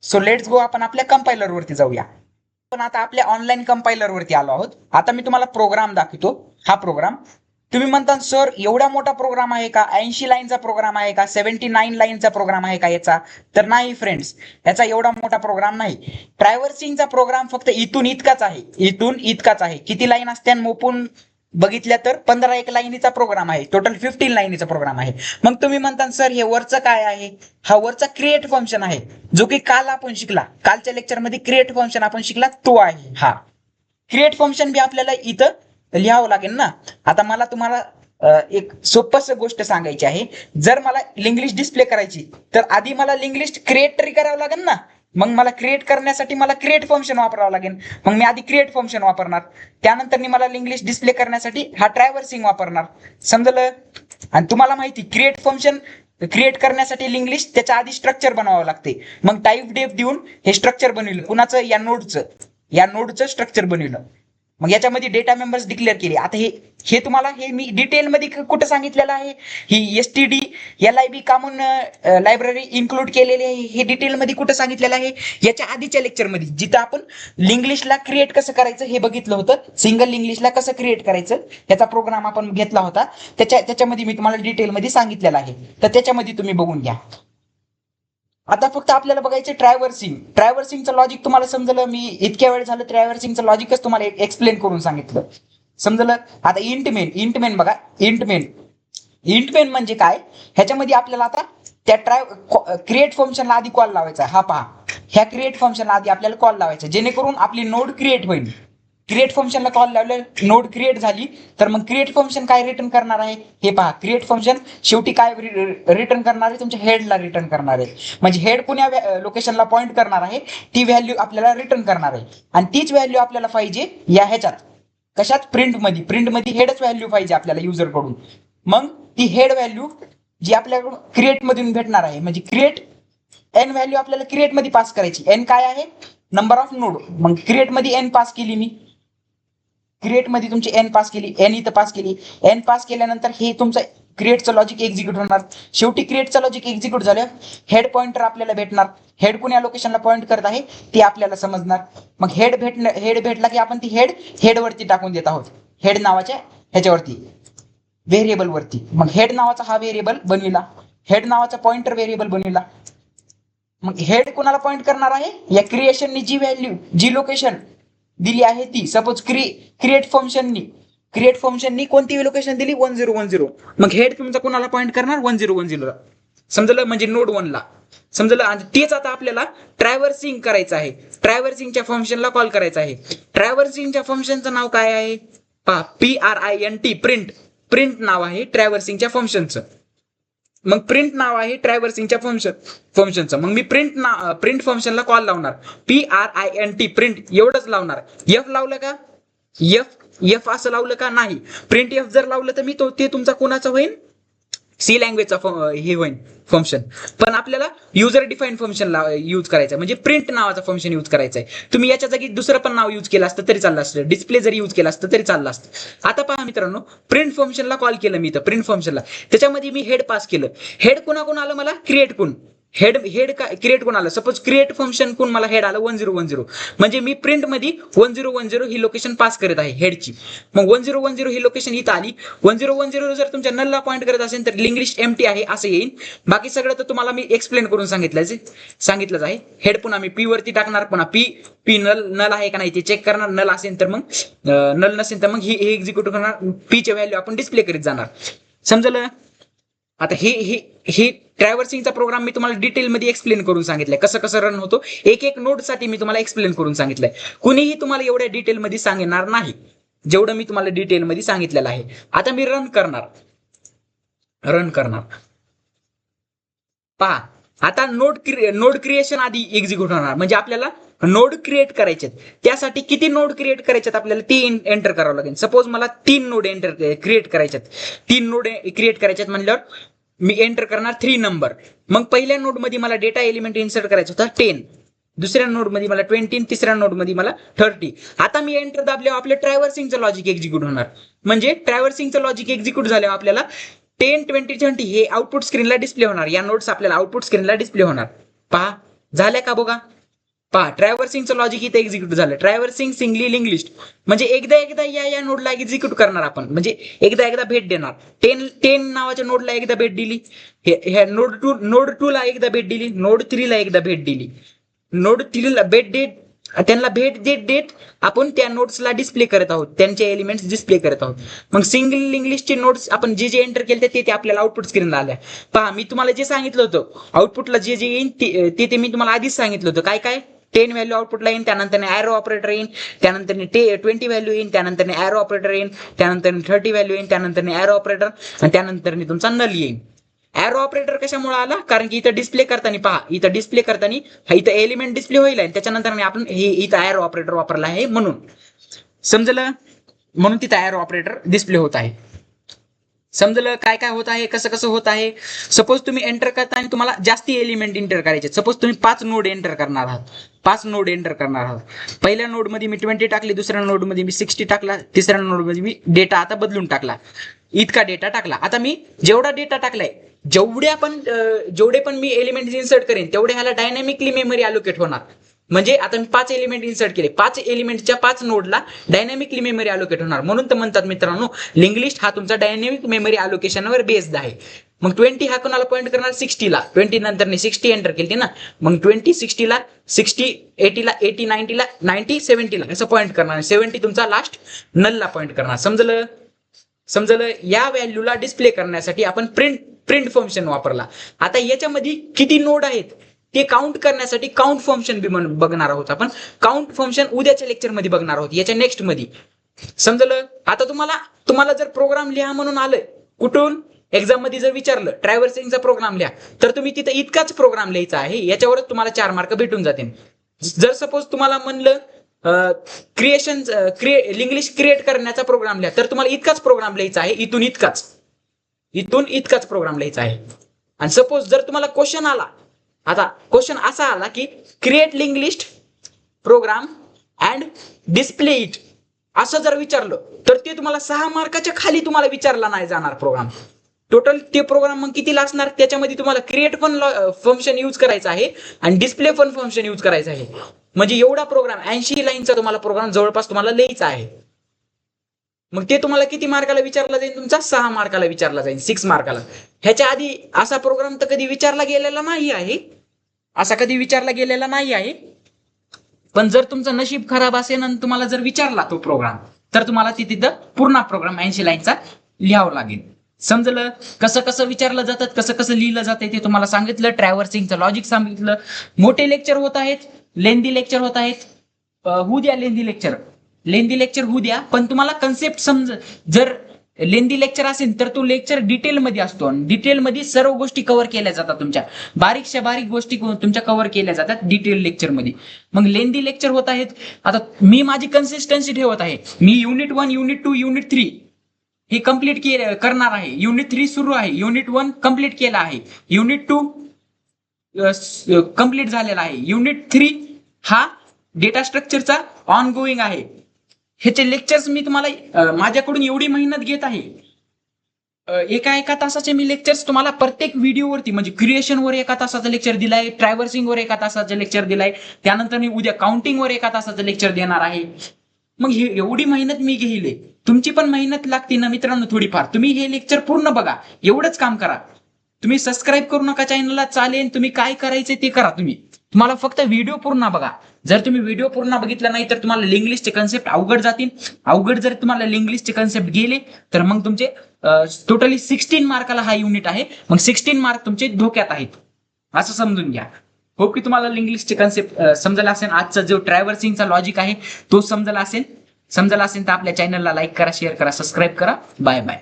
सो लेट्स गो, आपण आपल्या कंपायलर वरती जाऊया. पण आता आपल्या ऑनलाईन कंपायलर वरती आलो आहोत. आता मी तुम्हाला प्रोग्राम दाखवतो. हा प्रोग्राम तुम्ही म्हणता सर एवढा मोठा प्रोग्राम आहे का, 80 लाईनचा प्रोग्राम आहे का, 79 लाईनचा प्रोग्राम आहे का याचा, तर नाही फ्रेंड्स, याचा एवढा मोठा प्रोग्राम नाही. ट्रॅव्हर्सिंगचा प्रोग्राम फक्त इथून इतकाच आहे. किती लाईन असते मोपून बघितल्या तर 15 लाईनीचा प्रोग्राम आहे. टोटल 15 लाईनीचा प्रोग्राम आहे. मग तुम्ही म्हणता सर हे वरचं काय आहे, हा वरचा क्रिएट फंक्शन आहे, जो की काल आपण शिकला. कालच्या लेक्चरमध्ये क्रिएट फंक्शन आपण शिकला, तो आहे हा क्रिएट फंक्शन. बी आपल्याला इथं लिहावं लागेल ना. आता मला तुम्हाला एक सोपस गोष्ट सांगायची आहे. जर मला लिंग्लिश डिस्प्ले करायची तर आधी मला लिंग्लिश क्रिएट तरी करावं लागेल ना. मग मला क्रिएट करण्यासाठी मला क्रिएट फंक्शन वापरावं लागेल. मग मी आधी क्रिएट फंक्शन वापरणार, त्यानंतर मला लिंग्लिश डिस्प्ले करण्यासाठी हा ट्रॅव्हर्सिंग वापरणार. समजलं. आणि तुम्हाला माहिती क्रिएट फंक्शन क्रिएट करण्यासाठी लिंग्लिश त्याच्या आधी स्ट्रक्चर बनवावं लागते. मग टाईप डेफ देऊन हे स्ट्रक्चर बनविलं कुणाचं, या नोडचं स्ट्रक्चर बनविलं. मग याच्यामध्ये डेटा मेंबर्स डिक्लेअर केले. आता हे तुम्हाला हे मी डिटेलमध्ये कुठं सांगितलेलं आहे, ही STD LIB common library include केलेली आहे. हे डिटेलमध्ये कुठं सांगितलेलं आहे, याच्या आधीच्या लेक्चरमध्ये, जिथं आपण लिंग्लिशला क्रिएट कसं करायचं हे बघितलं होतं. सिंगल लिंग्लिशला कसं क्रिएट करायचं याचा प्रोग्राम आपण घेतला होता. त्याच्यामध्ये मी तुम्हाला डिटेलमध्ये सांगितलेलं आहे, तर त्याच्यामध्ये तुम्ही बघून घ्या. आता फक्त आपल्याला बघायचं ट्रॅव्हर्सिंगचं लॉजिक. तुम्हाला समजलं, मी इतक्या वेळ झालं ट्रॅव्हर्सिंगचं लॉजिकच तुम्हाला एक्सप्लेन करून सांगितलं. समजलं. आता इंटमेन बघा. इंटमेन म्हणजे काय, ह्याच्यामध्ये आपल्याला आता त्या क्रिएट फंक्शनला आधी कॉल लावायचा. हा पहा, ह्या क्रिएट फंक्शनला आधी आपल्याला कॉल लावायचा, जेणेकरून आपली नोड क्रिएट होईल. क्रिएट फंक्शनला कॉल लावलं, नोड क्रिएट झाली, तर मग क्रिएट फंक्शन काय रिटर्न करणार आहे, हे पहा. क्रिएट फंक्शन शेवटी काय रिटर्न करणार आहे, तुमच्या हेडला रिटर्न करणार आहे. म्हणजे हेड कुण्या लोकेशनला पॉइंट करणार आहे ती व्हॅल्यू आपल्याला रिटर्न करणार आहे. आणि तीच व्हॅल्यू आपल्याला पाहिजे या ह्याच्यात, कशात, प्रिंटमध्ये हेडच व्हॅल्यू पाहिजे आपल्याला युजर कडून. मग ती हेड व्हॅल्यू जी आपल्याकडून क्रिएट मधून भेटणार आहे, म्हणजे क्रिएट एन व्हॅल्यू आपल्याला क्रिएट मध्ये पास करायची. एन काय आहे, नंबर ऑफ नोड. मग क्रिएट मध्ये एन पास केली मी, क्रिएट मध्ये तुमची एन पास केली, एन इथं पास केली. एन पास केल्यानंतर हे तुमचं क्रिएटचं लॉजिक एक्झिक्यूट होणार. शेवटी क्रिएटचं लॉजिक एक्झिक्यूट झालं, हेड पॉइंटर आपल्याला भेटणार. हेड कोण्या लोकेशनला पॉइंट करत आहे ते आपल्याला समजणार. मग हेड भेटला की आपण ती हेड वरती टाकून देत आहोत, हेड नावाच्या ह्याच्यावरती, व्हेरिएबल वरती. मग हेड नावाचा हा व्हेरिएबल बनविला, हेड नावाचा पॉइंटर व्हेरिएबल बनविला. मग हेड कोणाला पॉइंट करणार आहे, या क्रिएशननी जी व्हॅल्यू, जी लोकेशन दिली आहे ती. सपोज क्रिएट फंक्शननी कोणती लोकेशन दिली, 1010. मग हेड तुमचा कोणाला पॉइंट करणार, 1010. समजलं, म्हणजे नोड 1 ला. समजलं. आणि तेच आता आपल्याला ट्रॅव्हर्सिंग करायचं आहे, ट्रॅव्हर्सिंगच्या फंक्शनला कॉल करायचं आहे. ट्रॅव्हर्सिंगच्या फंक्शनचं नाव काय आहे पहा, PRINT, प्रिंट नाव आहे ट्रॅव्हर्सिंगच्या फंक्शनचं. मग प्रिंट नाव आहे ट्रॅव्हर्सिंगच्या फंक्शनचं. मग मी प्रिंट फंक्शनला कॉल लावणार, PRINT, प्रिंट एवढंच लावणार. एफ लावलं का, एफ एफ असं लावलं का नाही. प्रिंट एफ जर लावलं तर मी ते तुमचा कोणाचा होईल, सी लँग्वेजचा हे होईल फंक्शन. पण आपल्याला युजर डिफाईन फंक्शन यूज करायचं, म्हणजे प्रिंट नावाचा फंक्शन यूज करायचा आहे. तुम्ही याच्या जागी दुसरं पण नाव यूज केलं असतं तरी चाललं असतं, डिस्प्ले जरी यूज केला असतं तरी चाललं असतं. आता पहा मित्रांनो, प्रिंट फंक्शनला कॉल केलं मी, तर प्रिंट फंक्शनला त्याच्यामध्ये मी हेड पास केलं. हेड कोण आलं मला, क्रिएट कोण हेड क्रिएट कोण आलं, सपोज क्रिएट फंक्शन कोण मला हेड आलं 1010, म्हणजे मी प्रिंट मध्ये 1010 ही लोकेशन पास करत आहे हेडची. मग 1010 ही लोकेशन इथं आली. 1010 जर तुमच्या नलला पॉईंट करत असेल तर लिंग्लिश एम्प्टी आहे असं येईल. बाकी सगळं तर तुम्हाला मी एक्सप्लेन करून सांगितलंच आहे. हेड पुन्हा मी पी वरती टाकणार, पुन्हा पी नल आहे का नाही ते चेक करणार. नल असेल तर मग नल नसेल तर मग ही एक्झिक्यूट करणार. पीचे व्हॅल्यू आपण डिस्प्ले करीत जाणार. समजलं. आता हे ट्रॅव्हर्सिंगचा प्रोग्राम मी तुम्हाला डिटेलमध्ये एक्सप्लेन करून सांगितलंय, कसं कसं रन होतो. एक एक नोडसाठी मी तुम्हाला एक्सप्लेन करून सांगितलंय. कुणीही तुम्हाला एवढ्या डिटेलमध्ये सांगणार नाही जेवढं मी तुम्हाला डिटेलमध्ये सांगितलेलं आहे. आता मी रन करणार. पहा, आता नोड क्रिएशन आधी एक्झिक्यूट होणार, म्हणजे आपल्याला नोड क्रिएट करायचे. त्यासाठी किती नोड क्रिएट करायचे आपल्याला ते एंटर करावं लागेल. सपोज मला 3 नोड क्रिएट करायच्यात. 3 नोड क्रिएट करायच्यात म्हणल्यावर मी एंटर करणार 3 नंबर. मग पहिल्या नोड मध्ये मला डेटा एलिमेंट इन्सर्ट करायचा होता 10, दुसऱ्या नोड मध्ये मला 20, तिसऱ्या नोड मध्ये मला 30. आता मी एंटर दाबल्यावर आपलं ट्रॅव्हर्सिंगचं लॉजिक एक्झिक्यूट होणार. म्हणजे ट्रॅव्हर्सिंगचं लॉजिक एक्झिक्यूट झाल्यावर आपल्याला 10, 20, 30 हे आउटपुट स्क्रीनला डिस्प्ले होणार. या नोट्स आपल्याला आउटपुट स्क्रीनला डिस्प्ले होणार. पहा झाल्या का बघा. पहा, ट्रॅव्हर्सिंगचं लॉजिक इथे एक्झिक्यूट झालं. ट्रॅव्हर्सिंग सिंगली लिंक लिस्ट म्हणजे एकदा या नोडला एक्झिक्यूट करणार आपण, म्हणजे एकदा भेट देणार. 10 नावाच्या नोडला एकदा भेट दिली, ह्या नोड 2 ला एकदा भेट दिली, नोड 3 ला एकदा भेट दिली. नोड 3 ला त्यांना भेट देत आपण त्या नोट्सला डिस्प्ले करत आहोत, त्यांचे एलिमेंट्स डिस्प्ले करत आहोत. मग सिंगल इंग्लिशचे नोट्स आपण जे एंटर केले ते आपल्याला आउटपुट स्क्रीनला आल्या. पहा, मी तुम्हाला जे सांगितलं होतं आउटपुटला जे येईल ते मी तुम्हाला आधीच सांगितलं होतं. काय 10 व्हॅल्यू आउटपुटला येईल, त्यानंतर एरो ऑपरेटर येईल, त्यानंतर 20 व्हॅल्यू येईल, त्यानंतर एरो ऑपरेटर येईल, त्यानंतर 30 व्हॅल्यू येईल, त्यानंतर एरो ऑपरेटर, आणि त्यानंतर तुमचा नल येईल. एरो ऑपरेटर कशामुळे आला, कारण की इथं डिस्प्ले करताना पहा, इथं डिस्प्ले करताना इथं एलिमेंट डिस्प्ले होईल आणि त्याच्यानंतर आपण हे इथं एरो ऑपरेटर वापरला आहे म्हणून. समजलं. म्हणून तिथं एरो ऑपरेटर डिस्प्ले होत आहे. समजलं काय होत आहे, कसं होत आहे. सपोज तुम्ही एंटर करताना तुम्हाला जास्ती एलिमेंट एंटर करायचे. सपोज तुम्ही 5 नोड एंटर करणार आहात. पहिल्या नोड मध्ये मी 20 टाकली, दुसऱ्या नोड मध्ये मी 60 टाकला, तिसऱ्या नोड मध्ये मी डेटा आता बदलून टाकला, इतका डेटा टाकला. आता मी जेवढा डेटा टाकलाय, जेवढे पण मी एलिमेंट इन्सर्ट करेन तेवढे ह्याला डायनॅमिकली मेमरी अलोकेट होणार. म्हणजे आता मी 5 एलिमेंट इन्सर्ट केले, 5 एलिमेंटच्या 5 नोडला डायनॅमिकली मेमरी अलोकेट होणार. म्हणून तर म्हणतात मित्रांनो, लिंक लिस्ट हा तुमचा डायनॅमिक मेमरी अलोकेशनवर बेस्ड आहे. मग 20 हा कोणाला पॉईंट करणार, 60 ला. 20 नंतर 60 एंटर केली ना, मग 20 60 ला, 60 80 ला, 80 90 ला, 90 70 ला असं पॉईंट करणार. 70 तुमचा लास्ट नलला पॉईंट करणार. समजलं. या व्हॅल्यूला डिस्प्ले करण्यासाठी आपण प्रिंट फंक्शन वापरला. आता याच्यामध्ये किती नोड आहेत ते काउंट करण्यासाठी काउंट फंक्शन बघणार आहोत आपण. काउंट फंक्शन उद्याच्या लेक्चर मध्ये बघणार आहोत, याच्या नेक्स्ट मध्ये. समजलं. आता तुम्हाला जर प्रोग्राम लिहा म्हणून आलंय, कुठून एक्झाम मध्ये जर विचारलं ट्रॅव्हर्सिंगचा प्रोग्राम लिहा, तर तुम्ही तिथे इतकाच प्रोग्राम लिहायचा आहे, याच्यावरच तुम्हाला 4 मार्क भेटून जातील. जर सपोज तुम्हाला म्हणलं इंग्लिश क्रिएट करण्याचा प्रोग्राम लिहा, तर तुम्हाला इतकाच प्रोग्राम लिहायचा आहे, इथून इतकाच प्रोग्राम लिहायचा आहे. आणि सपोज जर तुम्हाला क्वेश्चन आला, आता क्वेश्चन असा आला की create link list program and display it, असं जर विचारलं तर ते तुम्हाला 6 मार्काच्या खाली तुम्हाला विचारला नाही जाणार प्रोग्राम. टोटल ते प्रोग्राम मग कितीला असणार, त्याच्यामध्ये तुम्हाला क्रिएट पण फंक्शन यूज करायचं आहे आणि डिस्प्ले पण फंक्शन यूज करायचं आहे. म्हणजे एवढा प्रोग्राम 80 लाईनचा तुम्हाला प्रोग्राम जवळपास तुम्हाला लिहायचा आहे. मग ते तुम्हाला किती मार्काला विचारला जाईल, तुमचा 6 मार्काला विचारला जाईल, 6 मार्काला. ह्याच्या आधी असा प्रोग्राम तर कधी विचारला गेलेला नाही आहे. पण जर तुमचं नशीब खराब असेल आणि तुम्हाला जर विचारला तो प्रोग्राम, तर तुम्हाला तिथं पूर्ण प्रोग्राम 80 लाईनचा लिहावं लागेल. समजलं. कसं विचारलं जातात, कसं लिहिलं जाते ते तुम्हाला सांगितलं. ट्रॅव्हर्सिंगचं लॉजिक सांगितलं. मोठे लेक्चर होत आहेत, लेंदी लेक्चर होत आहेत, होऊ द्या लेंदी लेक्चर होऊ द्या, पण तुम्हाला कन्सेप्ट जर लेंदी लेक्चर असेल तर तो लेक्चर डिटेलमध्ये असतो आणि डिटेलमध्ये सर्व गोष्टी कव्हर केल्या जातात, तुमच्या बारीकशा बारीक गोष्टी तुमच्या कव्हर केल्या जातात डिटेल लेक्चरमध्ये. मग लेंदी लेक्चर होत आहेत. आता मी माझी कन्सिस्टन्सी ठेवत आहे. मी युनिट 1, युनिट 2, युनिट 3 हे कम्प्लीट करणार आहे. युनिट 3 सुरू आहे. युनिट 1 कम्प्लीट केला आहे. युनिट 2 कम्प्लीट झालेला आहे. युनिट 3 हा डेटा स्ट्रक्चरचा ऑन गोईंग आहे. ह्याचे लेक्चर्स मी तुम्हाला माझ्याकडून एवढी मेहनत घेत आहे. एका तासाचे मी लेक्चर्स तुम्हाला प्रत्येक व्हिडिओवरती म्हणजे क्रिएशनवर एका तासाचं लेक्चर दिलाय, ट्रॅव्हर्सिंगवर एका तासाचं लेक्चर दिलाय, त्यानंतर मी उद्या काउंटिंगवर एका तासाचं लेक्चर देणार आहे. मग ही एवढी मेहनत मी घेईले. तुमची पण मेहनत लागते ना मित्रांनो थोडीफार. तुम्ही हे लेक्चर पूर्ण बघा, एवढंच काम करा. तुम्ही सबस्क्राईब करू नका चॅनलला, चालेल. तुम्ही काय करायचे ते करा. तुम्हाला फक्त व्हिडिओ पूर्ण बघा. जर तुम्ही व्हिडिओ पूर्ण बघितला नाही तर तुम्हाला लिंग्लिशचे कन्सेप्ट अवघड जातील. अवघड जर तुम्हाला लिंग्लिशचे कन्सेप्ट गेले तर मग तुमचे टोटली 16 मार्काला हा युनिट आहे. मग 16 मार्क तुमचे धोक्यात आहेत असं समजून घ्या. होप की तुम्हाला लिंग्लिशचे कन्सेप्ट समजला असेल. आजचा जो ट्रॅव्हर्सिंगचा लॉजिक आहे तो समजला असेल तर आपल्या चॅनलला लाईक करा, शेअर करा, सबस्क्राईब करा. Bye bye.